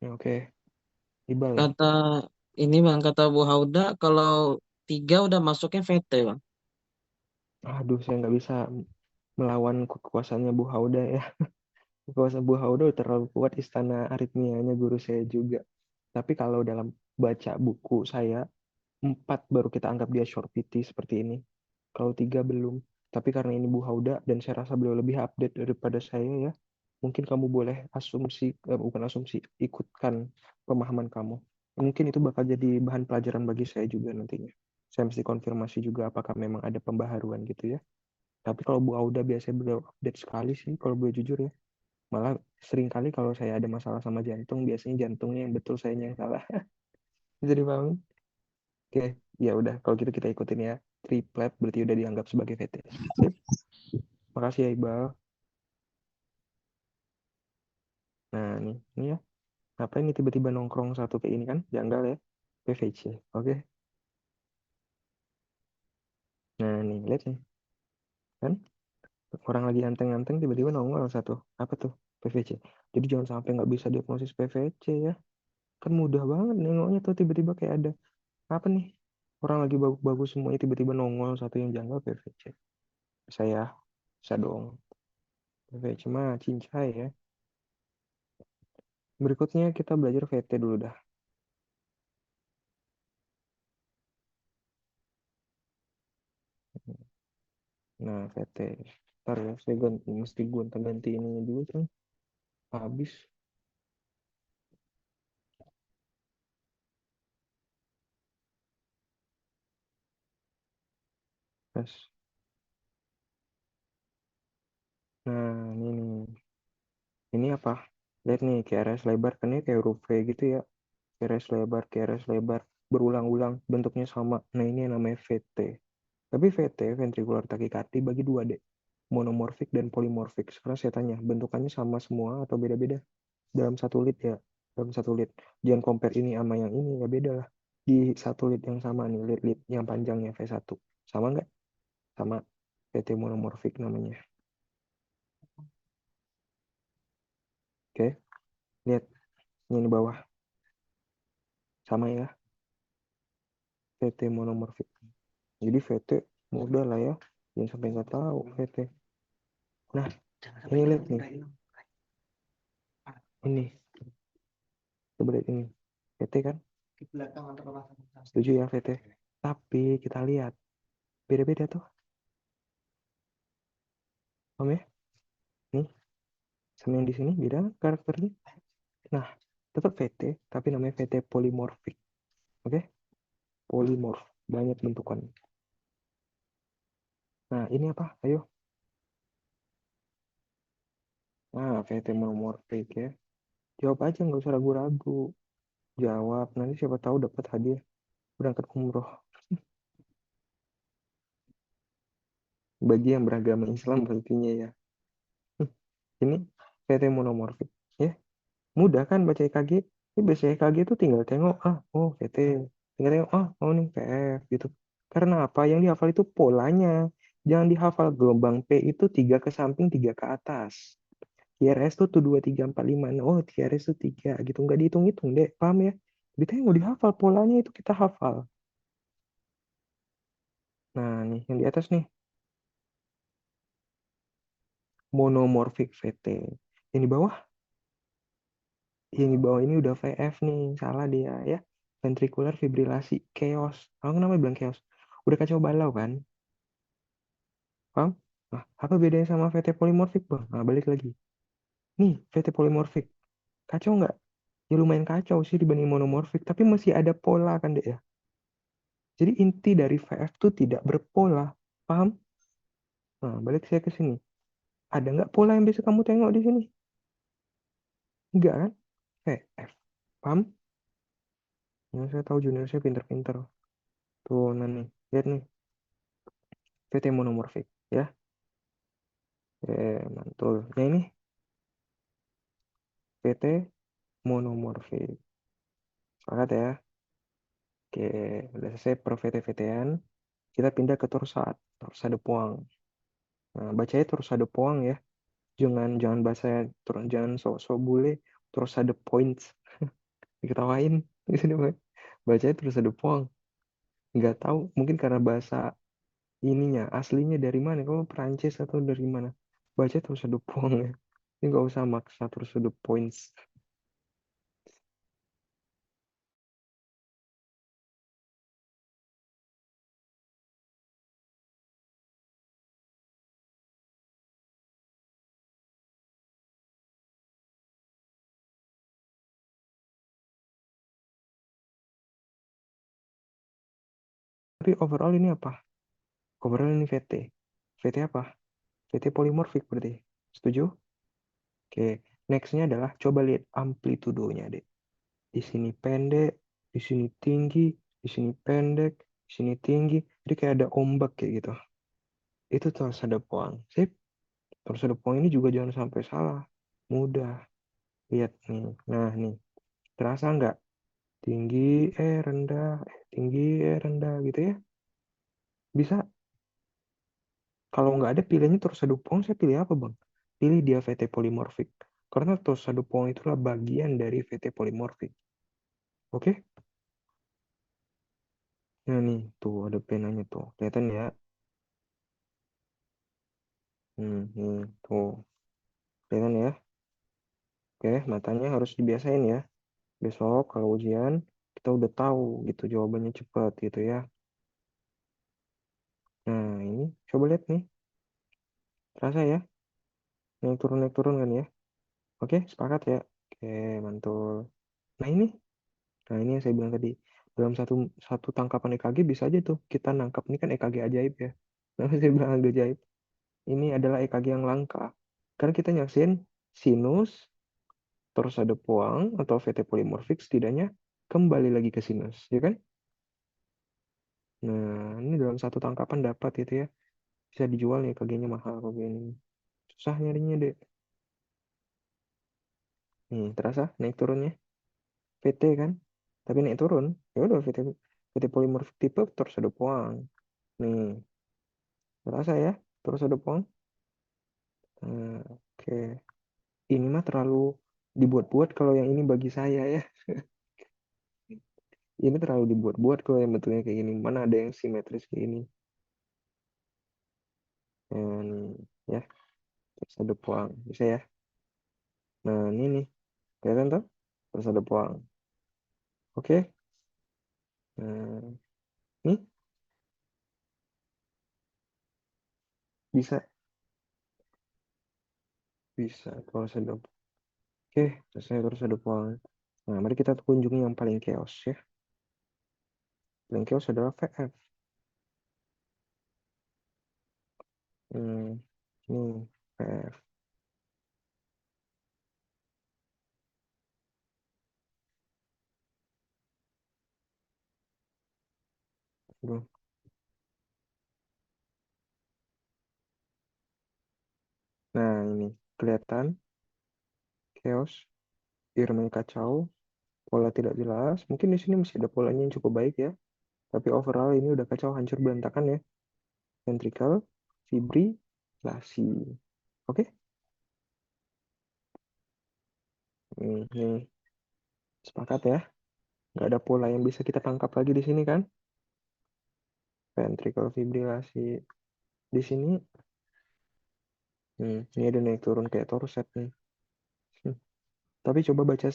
Ya, oke. Ibal ya? kata ini bang, kata Bu Hauda kalau 3 udah masuknya VT bang. Aduh, saya nggak bisa melawan kekuasaannya Bu Hauda ya. Kekuasaan Bu Hauda terlalu kuat, istana aritmianya guru saya juga. Tapi kalau dalam baca buku saya, 4 baru kita anggap dia short PT seperti ini. Kalau 3 belum. Tapi karena ini Bu Hauda dan saya rasa beliau lebih update daripada saya ya, mungkin kamu boleh asumsi, bukan asumsi, ikutkan pemahaman kamu. Mungkin itu bakal jadi bahan pelajaran bagi saya juga nantinya. Saya mesti konfirmasi juga apakah memang ada pembaharuan gitu ya. Tapi kalau Bu Hauda biasanya beliau update sekali sih, kalau boleh jujur ya. Malah sering kali kalau saya ada masalah sama jantung, biasanya jantungnya yang betul, saya yang salah. Jadi paham? Oke, ya udah kalau gitu kita ikutin ya. Triplet berarti udah dianggap sebagai VT. Sip. Makasih ya Iqbal. Nah, ini ya. Apa ini tiba-tiba nongkrong satu kayak ini kan? Janggal ya. PVC. Oke. Nah, nih, lihat nih. Kan? Orang lagi anteng-anteng tiba-tiba nongol satu. Apa tuh? PVC. Jadi jangan sampai nggak bisa diagnosis PVC ya. Kan mudah banget nengoknya tuh tiba-tiba kayak ada apa nih? Orang lagi bagus-bagus semuanya tiba-tiba nongol satu yang janggal PVC. Saya bisa dong. PVC mah cincai ya. Berikutnya kita belajar VT dulu dah. Nah, VT. Ntar ya, saya mesti gonta-ganti ini dulu kan. Habis. Tes. Nah, ini nih. Ini apa? Lihat nih, KRS lebar. Kan ini kayak huruf V gitu ya. KRS lebar. Berulang-ulang. Bentuknya sama. Nah, ini yang namanya VT. Tapi VT, ventricular tachycardia, bagi dua deh. Monomorfik dan polimorfik. Sekarang saya tanya, bentukannya sama semua atau beda-beda? Dalam satu lead ya. Dalam satu lead. Jangan compare ini sama yang ini. Ya beda lah. Di satu lead yang sama nih. Lead yang panjangnya V1. Sama nggak? Sama. VT monomorfik namanya. Oke. Lihat. Ini di bawah. Sama ya. VT monomorfik. Jadi VT mudah lah ya. Jangan sampai nggak tahu VT. Nah, ini lihat nih. Ini. Coba lihat ini. VT kan? Setuju ya VT? Tapi kita lihat. Beda-beda tuh. Paham ya? Nih. Sama yang di sini beda kan karakternya. Nah, tetap VT. Tapi namanya VT polimorfik. Oke? Polimorf. Banyak bentukan. Nah, ini apa? Ayo. Nah, VT monomorfik ya. Jawab aja, nggak usah ragu-ragu. Jawab. Nanti siapa tahu dapat hadiah. Berangkat umroh. Bagi yang beragama Islam pastinya ya. Ini VT monomorfik. Ya, mudah kan baca EKG? Ini biasanya EKG itu tinggal tengok, oh VT. Tinggal tengok, oh nih PF gitu. Karena apa? Yang dihafal itu polanya. Jangan dihafal gelombang P itu 3 ke samping, 3 ke atas. TRS tuh 2, 3, 4, 5. Oh, TRS tuh 3 gitu. Nggak dihitung-hitung, deh. Paham ya? Ditengok, dihafal. Polanya itu kita hafal. Nah, nih yang di atas nih. Monomorphic VT. Yang di bawah? Yang di bawah ini udah VF nih. Salah dia ya. Ventricular fibrilasi. Chaos. Aku kenapa bilang chaos? Udah kacau balau kan? Paham? Nah, apa bedanya sama VT polimorfik, Bang? Nah, balik lagi. Nih, VT polimorfik. Kacau nggak? Ya lumayan kacau sih dibanding monomorfik. Tapi masih ada pola kan, Dek ya? Jadi inti dari VF itu tidak berpola. Paham? Nah, balik saya ke sini. Ada nggak pola yang bisa kamu tengok di sini? Enggak kan? VF. Paham? Nah, saya tahu junior saya pinter-pinter. Tuh, nah nih. Lihat nih. VT monomorfik. Ya. Mantul. Nah, ini VT monomorfik. Sepakat ya? Oke, udah selesai per VT-VT-an. Kita pindah ke torsad. Torsad de Poing. Nah, bacanya torsad de Poing ya. Jangan bahasa jangan sok-sok bule. Torsad de Points. Diketawain. Di sini bacanya torsad de Poing. Nggak tahu, mungkin karena bahasa ininya aslinya dari mana. Kalau Perancis atau dari mana? Baca torsad de Poing ya. Ini nggak usah maksa torsad de Points. Tapi overall ini apa? Overall ini VT. VT apa? VT polimorfik berarti. Setuju? Oke, nextnya adalah coba lihat amplitudonya deh. Di sini pendek, di sini tinggi, di sini pendek, di sini tinggi. Jadi kayak ada ombak kayak gitu. Itu torsada poang. Sip. Torsada poang ini juga jangan sampai salah. Mudah. Lihat nih. Nah nih. Terasa nggak? Tinggi, rendah, tinggi, rendah gitu ya. Bisa. Kalau nggak ada pilihannya torsada poang, saya pilih apa, Bang? Pilih dia VT polimorfik. Karena torsada poang itulah bagian dari VT polimorfik. Oke? Nah nih, tuh ada penanya tuh. Kelihatan ya? Tuh. Kelihatan ya? Oke, matanya harus dibiasain ya. Besok kalau ujian, kita udah tahu gitu jawabannya cepat gitu ya. Nah, ini coba lihat nih. Terasa ya? Naik turun kan ya? Oke, sepakat ya? Oke, mantul. Nah ini, yang saya bilang tadi. Dalam satu satu tangkapan EKG bisa aja tuh kita nangkap ini kan EKG ajaib ya. Nah, saya bilang agak ajaib. Ini adalah EKG yang langka. Karena kita nyaksin sinus, terus ada puang atau VT polimorfik setidaknya kembali lagi ke sinus, ya kan? Nah, ini dalam satu tangkapan dapat gitu ya. Bisa dijual nih EKG-nya mahal kok ini. Susah nyarinya deh. Nih, terasa naik turunnya? VT kan? Tapi naik turun. Ya udah VT polimorfik tipe terus ada puang. Nih, terasa ya? Terus ada puang. Nah, oke. Ini mah terlalu dibuat-buat kalau yang ini bagi saya ya. Ini terlalu dibuat-buat kalau yang bentuknya kayak gini. Mana ada yang simetris kayak ini. Dan ya, terus ada puang. Bisa ya? Nah, ini nih. Kelihatan tuh? Terus ada puang. Oke. Nah, nih bisa. Bisa. Terus ada. Oke. Selesai terus ada puang. Nah, mari kita kunjungi yang paling chaos ya. Paling chaos adalah VF. Nih, VF. Aduh. Nah, ini kelihatan chaos. Irama kacau. pola tidak jelas. Mungkin di sini masih ada polanya yang cukup baik ya. Tapi overall ini udah kacau, hancur berantakan ya. Ventricle fibrilasi. Oke? Nih, sepakat ya. Nggak ada pola yang bisa kita tangkap lagi di sini kan? Ventricle fibrilasi. Di sini, ini ada naik turun kayak torset nih. Tapi coba baca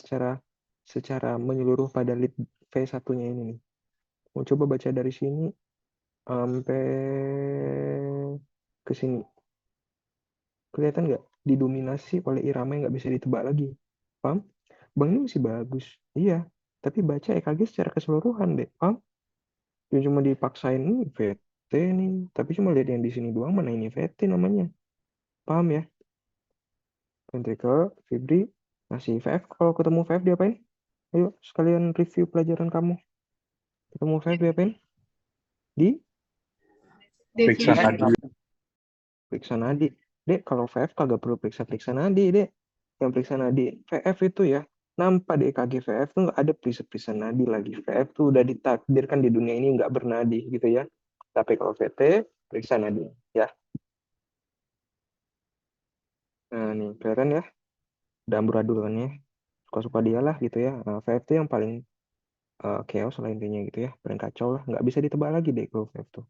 secara menyeluruh pada lead V1-nya ini nih. Mau coba baca dari sini sampai ke sini. Kelihatan nggak? Didominasi oleh irama yang nggak bisa ditebak lagi. Paham? Bang ini masih bagus. Iya. Tapi baca EKG secara keseluruhan deh. Paham? Yang cuma dipaksain ini VT nih. Tapi cuma lihat yang di sini doang, mana ini VT namanya. Paham ya? Ventricle, fibri, masih VF. Kalau ketemu VF diapain? Ayo sekalian review pelajaran kamu. Ketemu VF diapain? Periksa nadi. Periksa nadi. Dek, kalau VF kagak perlu periksa nadi, Dek. Yang periksa nadi. VF itu ya, nampak di EKG VF tuh nggak ada periksa nadi lagi. VF tuh udah ditakdirkan di dunia ini nggak bernadi gitu ya. Tapi kalau VT, periksa nadi. Ya. Nah, nih, kelihatan ya. Udah amburadulannya. Suka-suka dia lah gitu ya. Nah, VF tuh yang paling chaos lah intinya gitu ya. Paling kacau lah. Nggak bisa ditebak lagi deh kalau VF tuh.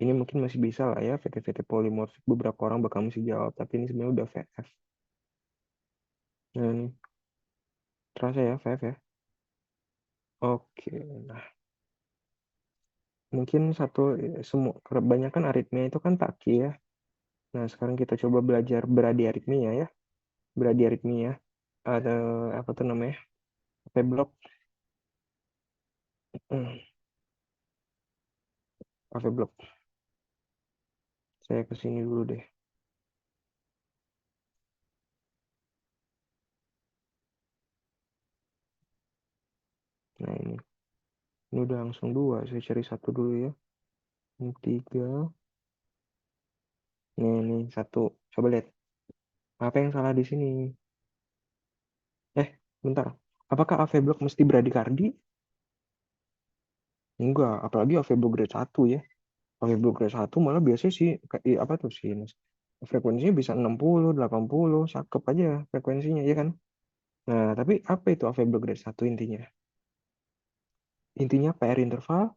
Ini mungkin masih bisa lah ya, VT-VT polimorfik beberapa orang bakal mesti jawab, tapi ini sebenarnya udah VF. Nah, ini terasa ya VF ya. Oke, nah mungkin semua kebanyakan aritmia itu kan taki ya. Nah, sekarang kita coba belajar bradiaritmia ya. Bradiaritmia ada apa tuh namanya? AP block. AP block. Saya ke sini dulu deh. Nah, ini udah langsung 2. Saya cari 1 dulu ya. Ini 3. Nih 1. Coba lihat. Apa yang salah di sini? Bentar. Apakah AV block mesti bradikardi? Enggak, apalagi AV block grade 1 ya. AV block grade 1 malah biasanya sih apa tuh sih? Frekuensinya bisa 60, 80, cakep aja frekuensinya ya kan. Nah, tapi apa itu AV block grade 1 intinya? Intinya PR interval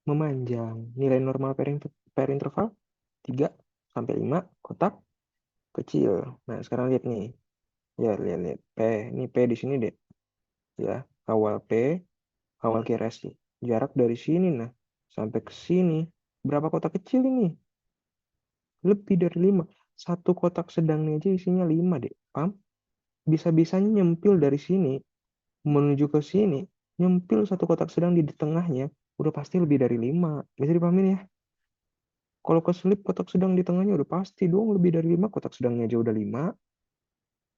memanjang. Nilai normal PR interval 3 sampai 5 kotak kecil. Nah, sekarang lihat nih. Ya, lihat P. Ini P di sini deh. Ya, awal P, awal QRS nih. Jarak dari sini nah sampai ke sini berapa kotak kecil ini? Lebih dari 5. Satu kotak sedangnya aja isinya 5 deh. Paham? Bisa-bisanya nyempil dari sini menuju ke sini, nyempil satu kotak sedang di tengahnya, udah pasti lebih dari 5. Bisa dipahamin ya? Kalau keselip kotak sedang di tengahnya udah pasti dong lebih dari 5. Kotak sedangnya aja udah 5.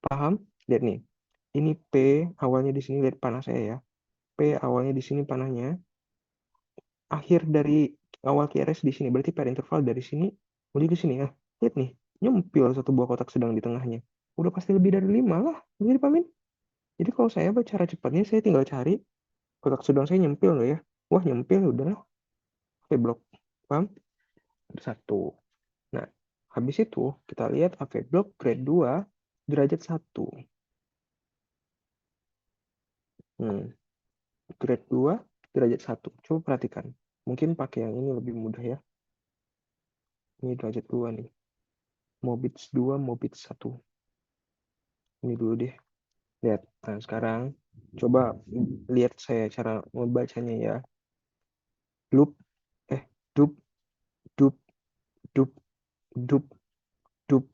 Paham? Lihat nih. Ini P awalnya di sini, lihat panah saya ya. P awalnya di sini panahnya. Akhir dari awal QRS di sini. Berarti per interval dari sini menuju ke sini ya. Lihat nih, nyempil satu buah kotak sedang di tengahnya. Udah pasti lebih dari 5 lah. Bisa dipahamin? Jadi kalau saya cara cepatnya, saya tinggal cari kotak sedang saya nyempil nggak ya. Wah, nyempil udah lah. Oke, blok. Paham? Ada 1. Nah, habis itu kita lihat AV block grade 2 derajat 1. Grade 2 derajat 1. Coba perhatikan. Mungkin pakai yang ini lebih mudah ya. Ini derajat 2 nih. Mobits 2, Mobits 1. Ini dulu deh. Lihat. Nah, sekarang coba lihat saya cara membacanya ya. Loop. Dup. Dup. Dup. Dup. Dup.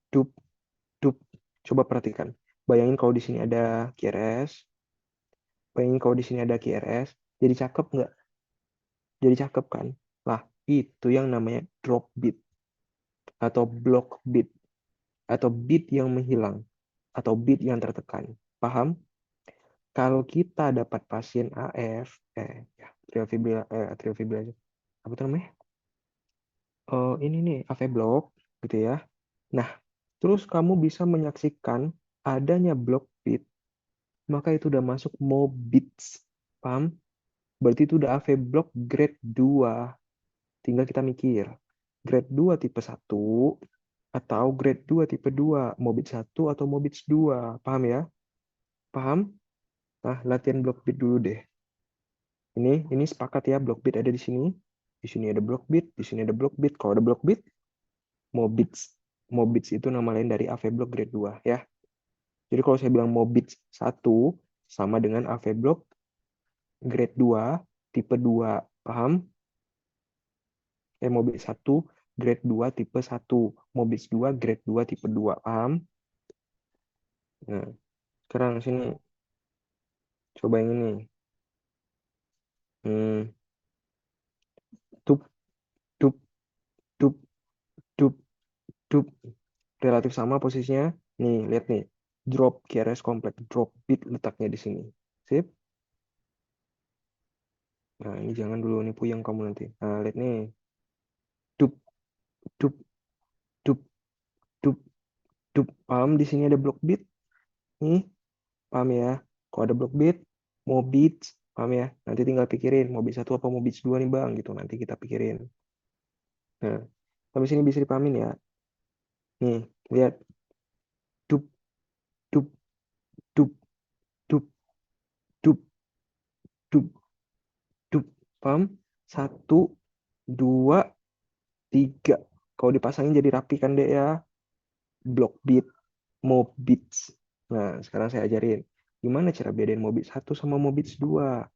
Dup. Dup. Coba perhatikan. Bayangin kalau di sini ada QRS. Bayangin kalau di sini ada QRS. Jadi cakep nggak? Jadi cakep kan? Lah, itu yang namanya drop beat. Atau block beat. Atau beat yang menghilang. Atau beat yang tertekan. Paham? Kalau kita dapat pasien AF, atrial fibrillasi, apa itu namanya? Ini nih, AV block, gitu ya. Nah, terus kamu bisa menyaksikan adanya block beat maka itu udah masuk Mobits. Paham? Berarti itu udah AV Block grade 2. Tinggal kita mikir. Grade 2 tipe 1 atau grade 2 tipe 2. Mobits 1 atau Mobits 2. Paham ya? Paham? Nah, latihan block beat dulu deh. Ini sepakat ya, block beat ada di sini. Di sini ada block beat, di sini ada block beat. Kalau ada block beat, Mobits. Mobits itu nama lain dari AV Block grade 2 ya. Jadi kalau saya bilang Mobits 1 sama dengan AV Block grade 2 tipe 2. Paham? Mobits 1 grade 2 tipe 1. Mobits 2 grade 2 tipe 2. Paham? Nah, sekarang sini coba yang ini. Hmm, tup, tup, tup, tup, tup. Relatif sama posisinya. Nih, lihat nih. Drop QRS kompleks, drop beat letaknya di sini. Sip. Nah, ini jangan dulu nih puyeng kamu nanti. Nah, lihat nih. Dup, dup, dup, dup, dup. Paham di sini ada block beat? Nih, paham ya? Kalau ada block beat, mau beats, paham ya? Nanti tinggal pikirin mau beat 1 apa mau beats 2 nih, Bang, gitu. Nanti kita pikirin. Nah, sampai sini bisa dipahamin ya? Nih, lihat. Dup, dup, dup, dup, dup, dup, dup. Paham? 1, 2, 3. Kalau dipasangin jadi rapi kan, Dek ya? Block beat, mau beats. Nah, sekarang saya ajarin. Gimana cara bedain Mobit 1 sama Mobit 2?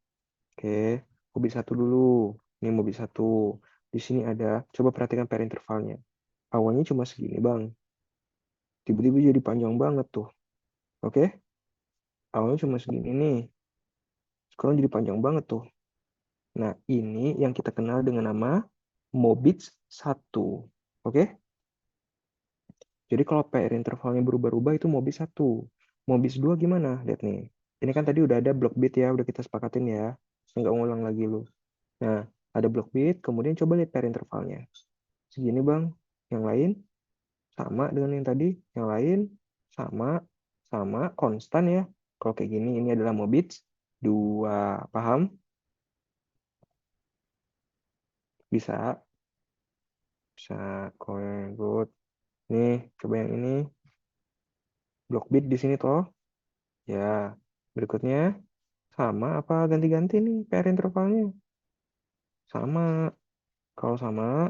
Oke, Mobit 1 dulu. Ini Mobit 1. Di sini ada, coba perhatikan pair intervalnya. Awalnya cuma segini, Bang. Tiba-tiba jadi panjang banget tuh. Oke? Awalnya cuma segini nih. Sekarang jadi panjang banget tuh. Nah, ini yang kita kenal dengan nama Mobit 1. Oke? Jadi kalau pair intervalnya berubah-ubah itu Mobis 1. Mobis 2 gimana? Lihat nih. Ini kan tadi udah ada block beat ya, udah kita sepakatin ya. Saya nggak ngulang lagi lu. Nah, ada block beat, kemudian coba lihat pair intervalnya. Segini Bang. Yang lain sama dengan yang tadi. Yang lain sama, sama, konstan ya. Kalau kayak gini, ini adalah Mobits 2. Paham? Bisa? Bisa. Good. Nih, coba yang ini. Block beat di sini toh. Ya, berikutnya sama apa ganti-ganti nih pair intervalnya? Sama. Kalau sama,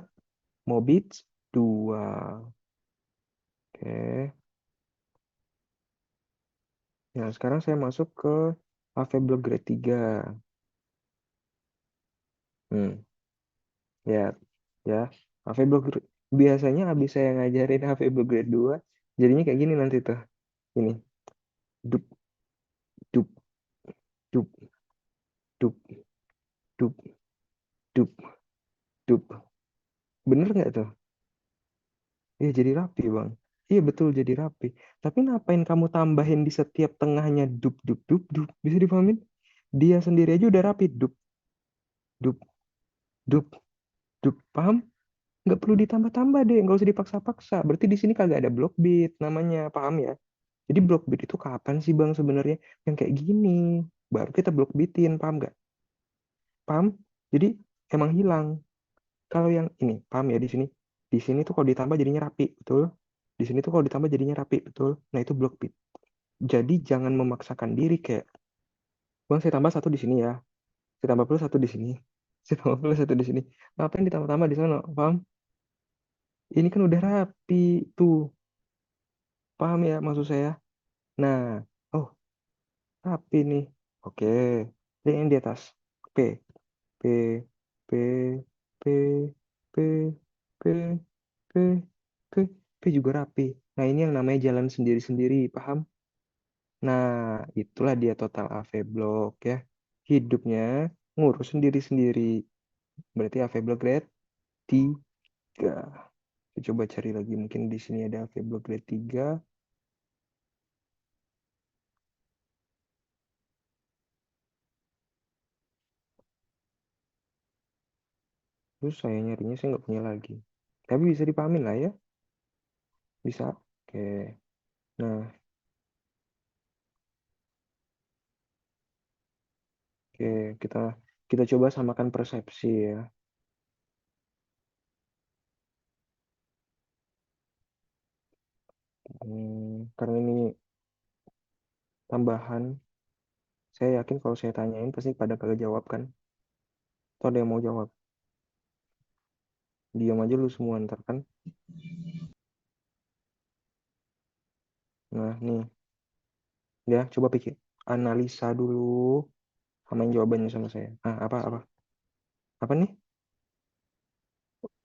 Mobits 2. Oke. Nah, sekarang saya masuk ke AV Block Grade 3. Ya, ya. AV Block biasanya habis saya ngajarin AV Block Grade 2, jadinya kayak gini nanti tuh. Ini. Dup, dup, dup, dup, dup, dup, dup. Bener nggak tuh? Iya, jadi rapi, Bang. Iya, betul, jadi rapi. Tapi ngapain kamu tambahin di setiap tengahnya dup, dup, dup, dup? Bisa dipahamin? Dia sendiri aja udah rapi. Dup, dup, dup, dup. Paham? Nggak perlu ditambah-tambah deh. Nggak usah dipaksa-paksa. Berarti di sini kagak ada block beat namanya. Paham ya? Jadi block beat itu kapan sih, Bang, sebenarnya? Yang kayak gini. Baru kita block beatin. Paham nggak? Paham? Jadi emang hilang. Kalau yang ini, paham ya di sini? Di sini tuh kalau ditambah jadinya rapi, betul? Di sini tuh kalau ditambah jadinya rapi, betul? Nah, itu block beat. Jadi jangan memaksakan diri kayak, Bang, saya tambah satu di sini ya. Saya tambah plus satu di sini. Saya tambah plus satu di sini. Ngapain ditambah-tambah di sana? Paham? Ini kan udah rapi tuh. Paham ya maksud saya? Nah, oh, rapi nih. Oke. Ini yang di atas. P, P, P, P, P, P, P, P, P juga rapi. Nah, ini yang namanya jalan sendiri-sendiri. Paham? Nah, itulah dia total AV block ya. Hidupnya ngurus sendiri-sendiri. Berarti AV block grade 3. Kita coba cari lagi. Mungkin di sini ada AV block grade 3. Terus saya nyarinya saya nggak punya lagi. Tapi bisa dipahamin lah ya. Bisa. Oke. Nah, Oke, kita kita coba samakan persepsi ya. Karena ini tambahan, saya yakin kalau saya tanyain pasti pada kagak jawab kan. Atau ada yang mau jawab? Diam aja lu semua ntar kan. Nah, nih. Ya, coba pikir. Analisa dulu. Samain jawabannya sama saya. Apa? Apa nih?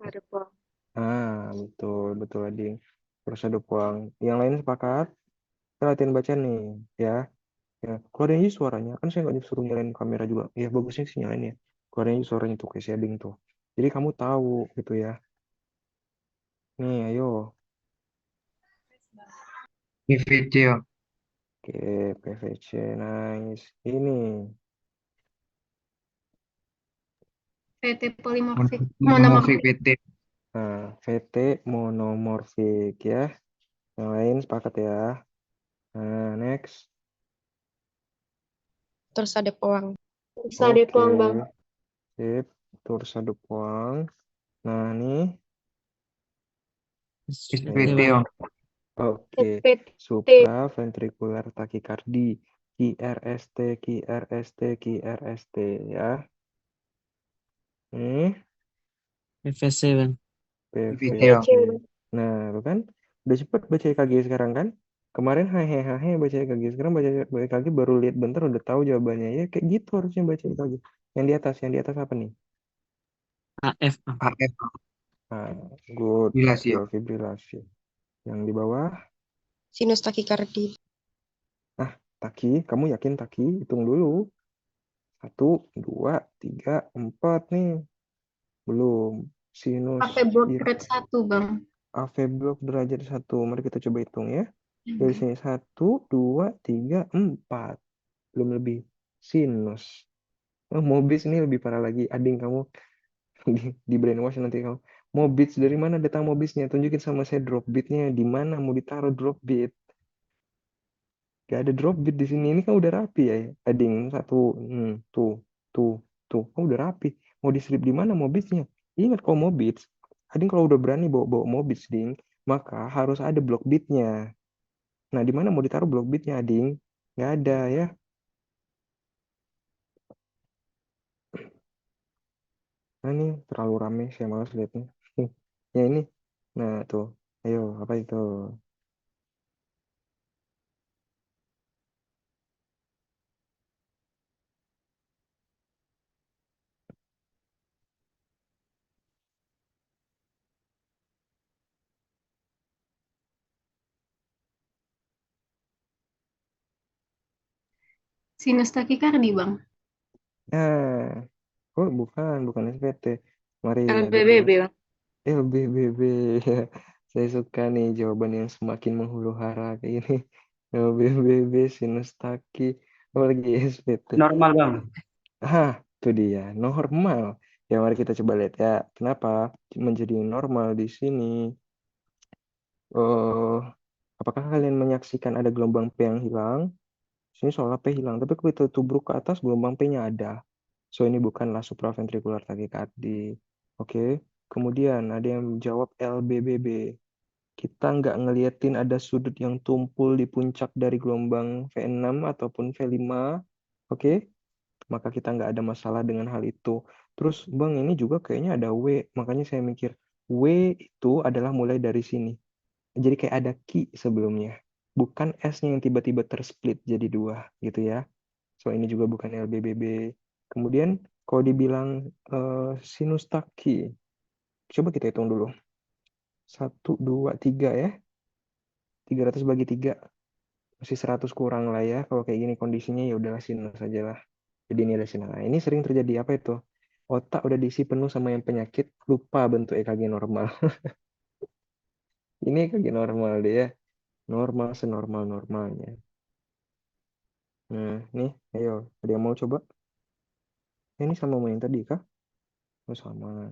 Ada peluang. Betul Ading. Terus ada peluang. Yang lain sepakat? Kita latihan baca nih, ya. Ya, keluarin aja suaranya. Kan saya nggak disuruh nyalain kamera juga. Ya, bagusnya sih nyalain ya. Keluarin aja suaranya tuh kayak si Ading tuh. Jadi kamu tahu gitu ya. Nih, ayo. PVC ya. Oke, PVC, nice. Ini, VT polimorfik, Monomorfik monomorfik. PT. VT monomorfik ya. Yang lain sepakat ya. Nah, next. Terus ada peluang. Bisa ada Oke, peluang, Bang. sip. Terus ada peluang. Nah, nih. SVT PT bang. ya. Oke, PT. supraventricular tachycardy. QRST ya. Nih, PVC bang. PVC PVC. ya. Nah, lu kan udah cepet baca EKG sekarang kan? Kemarin hehehe baca EKG, sekarang baca EKG baru lihat bentar udah tahu jawabannya. Ya kayak gitu harusnya baca EKG. Yang di atas apa nih? AF bang. AF. Nah, good, Fibrillasi ya. atrial fibrilasi. Yang di bawah, Sinus takikardi. Taki, kamu yakin Taki? Hitung dulu. 1, 2, 3, 4 nih. Belum. Sinus AP block grade 1, Bang. AV blok derajat 1. Mari kita coba hitung ya. Dari sini 1, 2, 3, 4. Belum lebih. Sinus. Oh, Mobis ini lebih parah lagi. Ading kamu di brainwash nanti kamu. Mobits dari mana datang Mobisnya? Tunjukin sama saya drop bitnya. Di mana mau ditaruh drop bit? Gak ada drop bit di sini. Ini kan udah rapi ya. Ading satu. Tuh, tuh, tuh. Oh, udah rapi. Mau diselip di mana Mobitsnya? Ingat kalau Mobits. Ading kalau udah berani bawa Mobits, Ding, maka harus ada block bitnya. Nah, di mana mau ditaruh blok bitnya, Ading? Nggak ada ya. Nah, ini terlalu rame, saya malas lihatnya. Ya ini. Nah, tuh. Ayo, apa itu? Sinus takikardi, Bang. Nah, oh bukan SPT. Mari ada LBBB, Bang. LBBB. Saya suka nih jawaban yang semakin menghuru hara kayak ini. LBBB, sinus taki, apalagi SPT. Normal bang. Itu dia, normal. Ya, mari kita coba lihat ya. Kenapa menjadi normal di sini? Eh, apakah kalian menyaksikan ada gelombang P yang hilang? Sini soalnya P hilang, tapi kalau kita tubruk ke atas, gelombang P-nya ada. So, ini bukanlah supraventricular tachycardy. Oke. Kemudian ada yang jawab LBBB. Kita nggak ngeliatin ada sudut yang tumpul di puncak dari gelombang V6 ataupun V5. Oke. Maka kita nggak ada masalah dengan hal itu. Terus, Bang, ini juga kayaknya ada W. Makanya saya mikir, W itu adalah mulai dari sini. Jadi kayak ada key sebelumnya. Bukan S-nya yang tiba-tiba tersplit jadi 2 gitu ya. So ini juga bukan LBBB. Kemudian kalau dibilang sinus taki, coba kita hitung dulu. 1, 2, 3 ya. 300 bagi 3. Masih 100 kurang lah ya. Kalau kayak gini kondisinya ya udahlah sinus aja lah. Jadi ini ada sinus. Nah, ini sering terjadi apa itu? Otak udah diisi penuh sama yang penyakit, lupa bentuk EKG normal. Ini EKG normal deh ya. Normal senormal-normalnya. Nah, nih, ayo. Ada yang mau coba? Ini sama yang tadi kah? Oh, sama.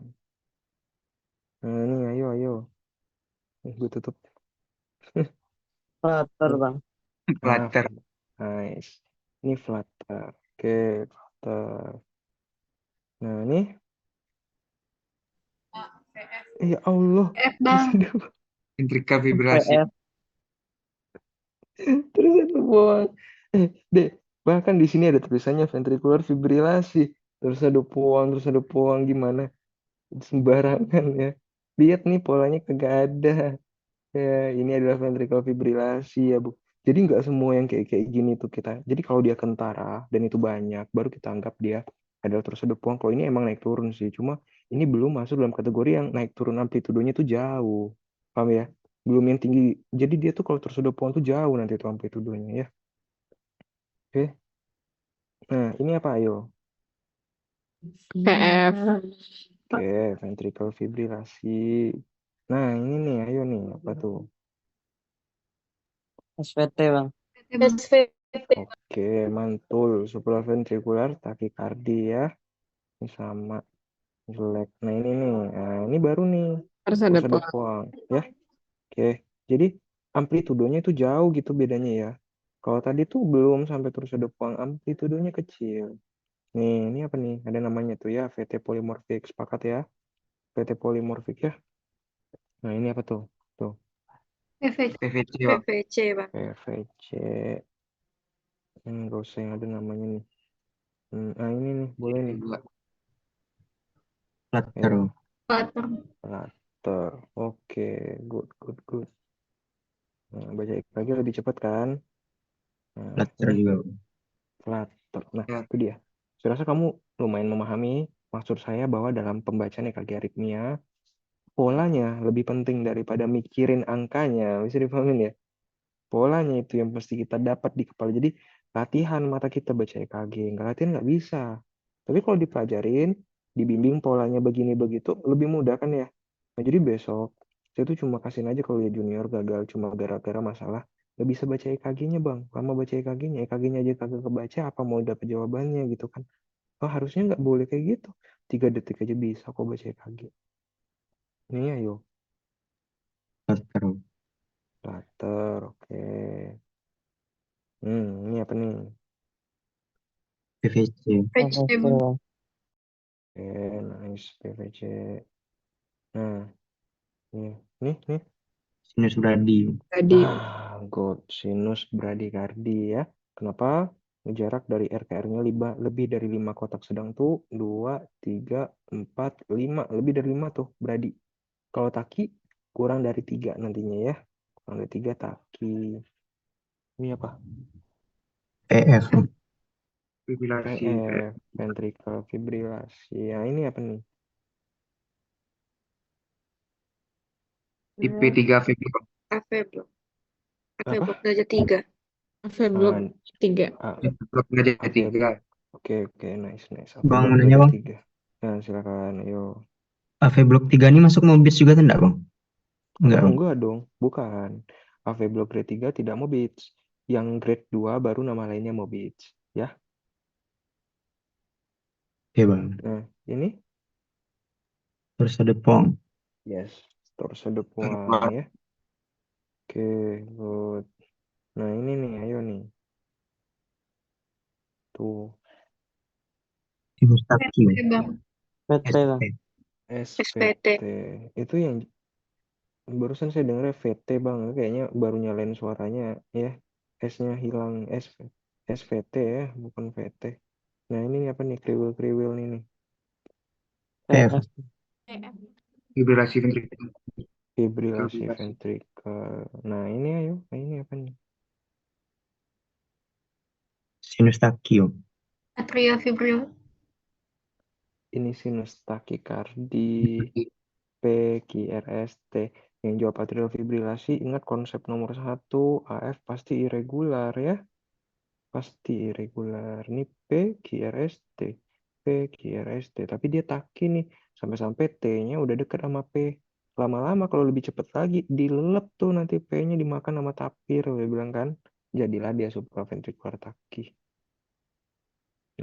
Nah, ini ayo. Gue tutup. Flutter Nih. bang. Flutter. Nice. Ini flutter. Oke, flutter. Nah, ini ya Allah, F terus bang. ada Ventrikal fibrillasi. VF. terus ada puang. Dek, bahkan di sini ada tulisannya ventricular fibrillasi. Terus ada puang gimana? Sembarangan ya. Lihat nih polanya kagak ada. Ya, ini adalah ventricular fibrillasi ya, Bu. Jadi nggak semua yang kayak kayak gini tuh kita. Jadi kalau dia kentara dan itu banyak, baru kita anggap dia adalah terus ada puang. Kalau ini emang naik turun sih. Cuma ini belum masuk dalam kategori yang naik turun amplitudenya tuh jauh. Paham ya? Belum yang tinggi. Jadi dia tuh kalau terus ada puang tuh jauh nanti tuh amplitudenya ya. Oke. Nah, ini apa ayo? VF. Oke, ventricular fibrillasi. Nah, ini nih, ayo nih, apa tuh? SVT bang. SVT. Oke, mantul. Supraventricular tachycardia ya. Ini sama jelek. Nah, ini nih. Nah, ini baru nih. Harus ada Terus ada puang. puang. Ya, oke. Jadi, amplitudenya itu jauh gitu bedanya ya. Kalau tadi tuh belum sampai terus ada puang, amplitudenya kecil. Nih, ini apa nih? Ada namanya tuh ya, VT polymorphic. Sepakat ya? VT polymorphic ya. Nah, ini apa tuh? Tuh, PVC. PVC, Bang. PVC bang. PVC. Nggak usah yang ada namanya nih. Nah, ini nih, boleh nih. Dua. Ya, Flutter. Flutter. flutter. Oke, good, good, good. Nah, baca lagi lebih cepat kan? Nah, Flutter ini juga, Bang. flutter. Nah, Ya. itu dia. Saya rasa kamu lumayan memahami maksud saya bahwa dalam pembacaan EKG aritmia, polanya lebih penting daripada mikirin angkanya. Bisa dipahamin ya? Polanya itu yang pasti kita dapat di kepala. Jadi latihan mata kita baca EKG. Nggak latihan nggak bisa. Tapi kalau dipelajarin, dibimbing polanya begini begitu, lebih mudah kan ya. Nah, jadi besok saya tuh cuma kasihin aja kalau dia junior gagal cuma gara-gara masalah nggak bisa baca EKG-nya bang. Lama baca EKG-nya, EKG-nya aja kagak kebaca, apa mau dapat jawabannya gitu kan. Oh, harusnya nggak boleh kayak gitu. 3 detik aja bisa kok baca EKG. Ini ayo, Flutter. flutter, oke. Ini apa nih? PVC. PVC SVT bang. bang. Oke, nice, PVC. Nah, nih. Sinus bradi. Tadi. Good. Sinus bradikardi ya. Kenapa? Jarak dari RKR-nya lebih dari 5 kotak sedang tuh 2, 3, 4, 5. Lebih dari 5 tuh bradi. Kalau taki kurang dari 3 nantinya ya. Kurang dari 3 taki. Ini apa? PF. Fibrillasi. PF, ventricular fibrillasi. Ya, ini apa nih? Tipe 3 AV blok. AV blok. AV Apa? blok derajat 3. AV blok Ah, 3. AV blok derajat AV 3. blok. Oke, nice. AV Bang, blok mau nanya, derajat Bang. 3. Nah, silakan. Ayo. AV blok 3 ini masuk Mobits juga enggak, Bang? Enggak, Oh, Bang. enggak dong, bukan. AV Block grade 3 tidak Mobits. Yang grade 2 baru nama lainnya Mobits. Ya. Oke, Bang. Nah, ini? Terus ada PONG. Yes. Torso depan ya. Oke, good. Nah, ini nih, ayo nih. Tuh, Sinus taki. SVT bang. SVT bang. SVT. Itu yang barusan saya dengar VT, Bang. Kayaknya baru nyalain suaranya ya. S-nya hilang. SVT ya, bukan VT. Nah, ini nih apa nih? Kriwil-kriwil nih. PF. PF. Fibrillasi ventrikular. Fibrilasi ventrikel. Nah, ini ayo. Nah, ini apa nih? Sinus taki, Bang. Atria fibril. Ini sinus takikardi, PQRST. Yang jawab atrial fibrilasi, ingat konsep nomor 1, AF pasti irregular ya. Pasti irregular. Ini PQRST. PQRST. Tapi dia taki nih. Sampai-sampai T-nya udah deket sama P. Lama-lama kalau lebih cepat lagi, dilelep tuh nanti P-nya dimakan sama tapir. Udah bilang kan. Jadilah dia supraventricular taki.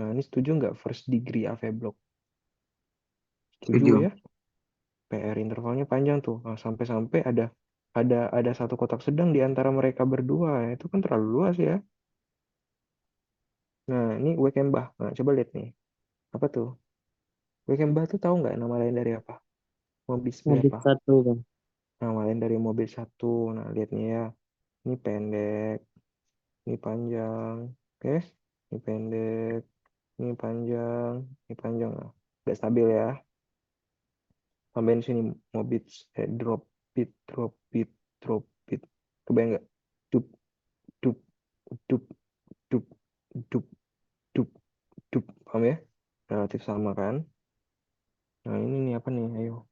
Nah, ini setuju nggak first degree AV block? Setuju Setuju. ya? PR intervalnya panjang tuh. Nah, sampai-sampai ada satu kotak sedang di antara mereka berdua. Itu kan terlalu luas ya. Nah, ini Wekenbach. Nah, coba lihat nih. Apa tuh? Wekenbach tuh tahu nggak nama lain dari apa? Mobis Mobil berapa? satu bang. Nama lain dari mobil satu. Nah, lihat nih ya. Ini pendek, ini panjang. Oke? Ini pendek, ini panjang, ini panjang. Nah, nggak stabil ya. Tambahin sini mobit, drop beat, drop beat, drop beat. Kebayang nggak? Dup, dup, dup, dup, dup, dup, dup. Paham ya? Relatif sama kan? Nah, ini nih apa nih? Ayo.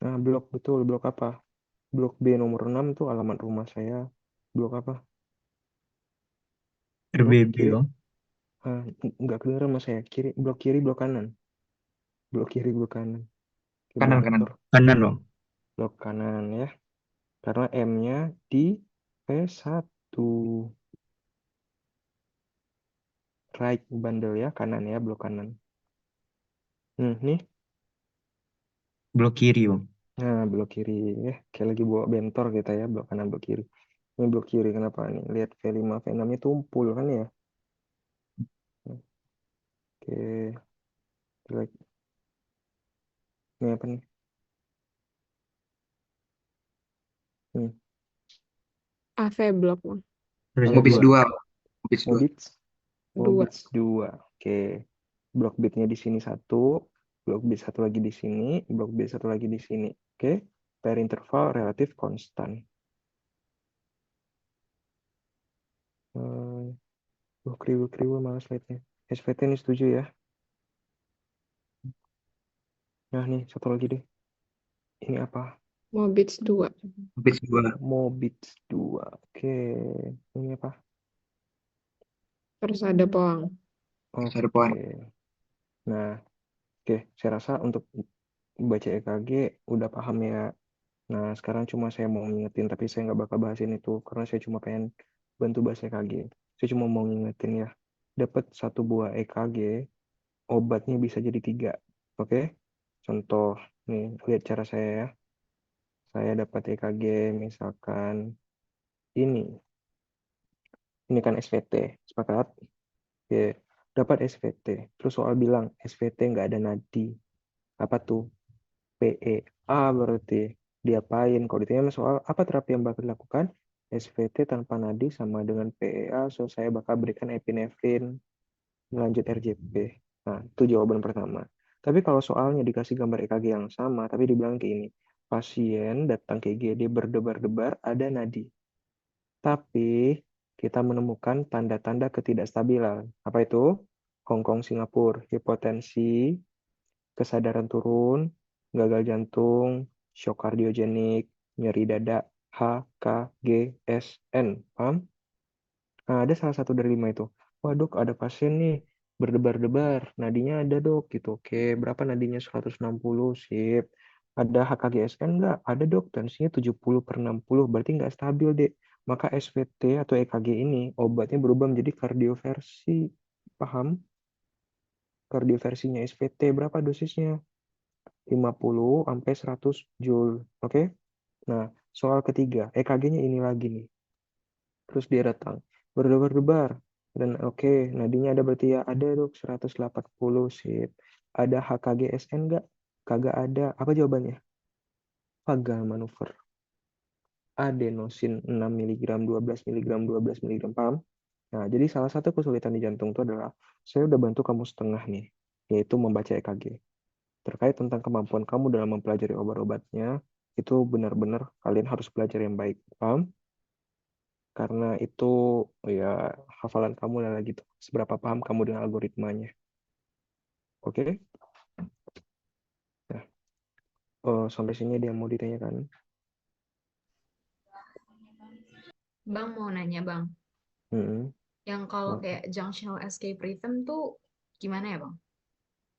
Nah, blok betul, blok apa? Blok B nomor 6 tuh alamat rumah saya. Blok apa? Blok RBB kiri. bang. Nggak kedengeran sama saya. Kiri, blok kiri, blok kanan. Blok kiri, blok kanan. Kayak blok Kanan kanan. rektor. Kanan bang. Blok kanan ya. Karena M-nya di P1. Right bundle ya, kanan ya, blok kanan. Nih. Blok kiri bang. Nah, blok kiri ya. Kayak lagi bawa bentor kita ya, blok kanan, blok kiri. Ini blok kiri, kenapa nih? Lihat V5, V6-nya tumpul kan ya. Oke. Like. Ini apa nih? Hmm. AV blok bang. Terus Mobis dua. 2. Mobis 2. Mobits. Dua. Mobits 2. Oke. Blok bitnya di sini satu. Blok bit satu lagi di sini. Blok bit satu lagi di sini. Oke. Per interval relatif konstan. Kriwil malas slide-nya. SVT ini setuju ya. Nah nih, satu lagi deh. Ini apa? Mobits 2. Mobis 2. Mobits 2. Oke. Ini apa? Terus ada poang. Oke. Ada pohon. Nah, oke. Saya rasa untuk baca EKG udah paham ya. Nah, sekarang cuma saya mau ngingetin, tapi saya nggak bakal bahasin itu karena saya cuma pengen bantu bahas EKG. Saya cuma mau ngingetin ya. Dapat satu buah EKG, obatnya bisa jadi 3. Oke? Contoh, nih, lihat cara saya ya. Saya dapat EKG, misalkan ini. Ini kan SVT, sepakat? Oke, dapat SVT. Terus soal bilang SVT nggak ada nadi. Apa tuh? PEA berarti. Diapain? Kalau ditanya soal apa terapi yang bakal dilakukan? SVT tanpa nadi sama dengan PEA, so saya bakal berikan epinefrin, melanjut RJP. Nah, itu jawaban pertama. Tapi kalau soalnya dikasih gambar EKG yang sama, tapi dibilang kayak ini, pasien datang ke IGD berdebar-debar, ada nadi. Tapi kita menemukan tanda-tanda ketidakstabilan. Apa itu? Hong Kong, Singapura, hipotensi, kesadaran turun, gagal jantung, shock kardiogenik, nyeri dada, HKGSN. Paham? Nah, ada salah satu dari 5 itu. Wah dok, ada pasien nih berdebar-debar. Nadinya ada dok gitu. Oke, berapa nadinya? 160, sip. Ada HKGSN nggak? Ada dok, tensinya 70/60. Berarti nggak stabil dek. Maka SVT atau EKG ini obatnya berubah menjadi kardioversi. Paham? Kardioversinya SVT berapa dosisnya? 50 sampai 100 Joule. Oke? Nah, soal ketiga, EKG-nya ini lagi nih. Terus dia datang berdebar-debar dan oke, nadinya ada berarti ya ada dok 180, sip. Ada HKGSN nggak? Kagak ada. Apa jawabannya? Vagal manuver. Adenosin 6 mg, 12 mg, 12 mg. Paham? Nah, jadi salah satu kesulitan di jantung itu adalah saya udah bantu kamu setengah nih, yaitu membaca EKG. Terkait tentang kemampuan kamu dalam mempelajari obat-obatnya, itu benar-benar kalian harus belajar yang baik. Paham? Karena itu ya hafalan kamu lah gitu. Seberapa paham kamu dengan algoritmanya. Oke? Nah, sampai sini dia mau ditanyakan. Bang mau nanya bang, Hmm, yang kalau apa? kayak junctional escape rhythm tuh gimana ya bang?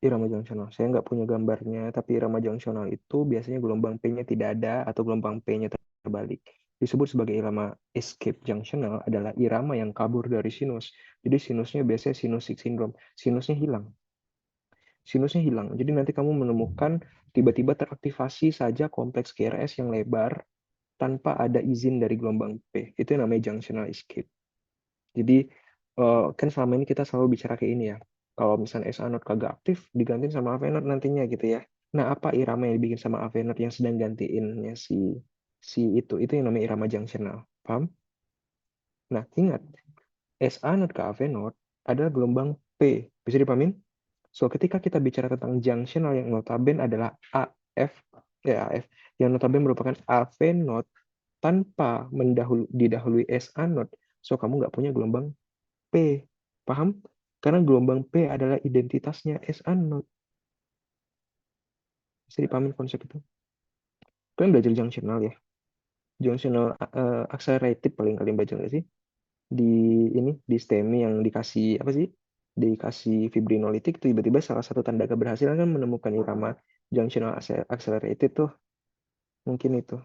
Irama junctional. Saya nggak punya gambarnya, tapi irama junctional itu biasanya gelombang P-nya tidak ada atau gelombang P-nya terbalik. Disebut sebagai irama escape junctional adalah irama yang kabur dari sinus. Jadi sinusnya biasanya sinusik syndrome. Sinusnya hilang. Sinusnya hilang. Jadi nanti kamu menemukan tiba-tiba teraktivasi saja kompleks KRS yang lebar tanpa ada izin dari gelombang P. Itu yang namanya junctional escape. Jadi kan selama ini kita selalu bicara kayak ini ya. Kalau misalnya SA node kagak aktif, digantiin sama AV node nantinya gitu ya. Nah, apa irama yang dibikin sama AV node yang sedang gantiinnya si itu yang namanya irama junctional. Paham? Nah, ingat, SA node ke AV node adalah gelombang P. Bisa dipahamin? So, ketika kita bicara tentang junctional yang notabene adalah AF, yang notabene merupakan AV node tanpa didahului SA node, so kamu nggak punya gelombang P. Paham? Karena gelombang P adalah identitasnya SA node. Bisa dipahami konsep itu? Kalian belajar junctional ya? Junctional accelerated paling kalian baca nggak sih? Di STEMI yang dikasih apa sih? Dikasih fibrinolitik, tiba-tiba salah satu tanda keberhasilan kan menemukan irama junctional accelerated tuh. Mungkin itu.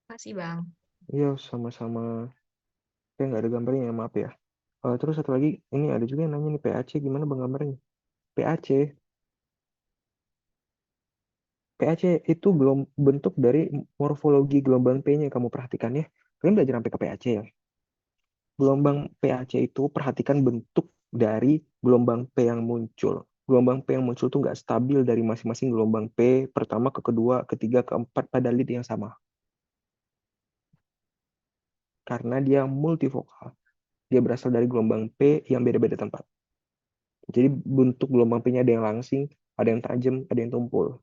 Makasih, Bang. Iya, sama-sama. Kayak nggak ada gambarnya ya, maaf ya. Terus satu lagi, ini ada juga yang nanya nih PAC, gimana bang gambarnya? PAC itu bentuk dari morfologi gelombang P-nya, kamu perhatikan ya. Kalian belajar sampai ke PAC ya. Gelombang PAC itu perhatikan bentuk dari gelombang P yang muncul. Gelombang P yang muncul tuh nggak stabil dari masing-masing gelombang P, pertama ke kedua, ketiga, keempat pada lead yang sama. Karena dia multivokal. Dia berasal dari gelombang P yang beda-beda tempat. Jadi bentuk gelombang P-nya ada yang langsing, ada yang tajam, ada yang tumpul.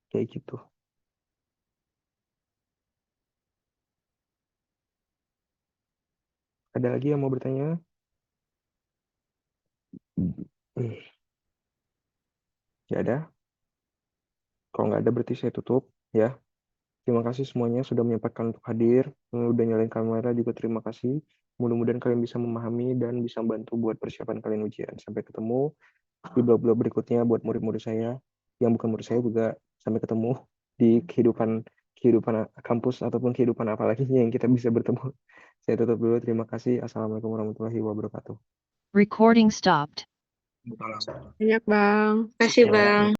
Kayak gitu. Ada lagi yang mau bertanya? Ya ada. Kalau nggak ada berarti saya tutup ya. Terima kasih semuanya sudah menyempatkan untuk hadir. Udah nyalain kamera juga terima kasih. Mudah-mudahan kalian bisa memahami dan bisa membantu buat persiapan kalian ujian. Sampai ketemu di blog-blog berikutnya buat murid-murid saya. Yang bukan murid saya juga sampai ketemu di kehidupan kampus ataupun kehidupan apa lagi yang kita bisa bertemu. Saya tutup dulu. Terima kasih. Assalamualaikum warahmatullahi wabarakatuh. Recording stopped. Banyak, Bang. Kasih, Bang.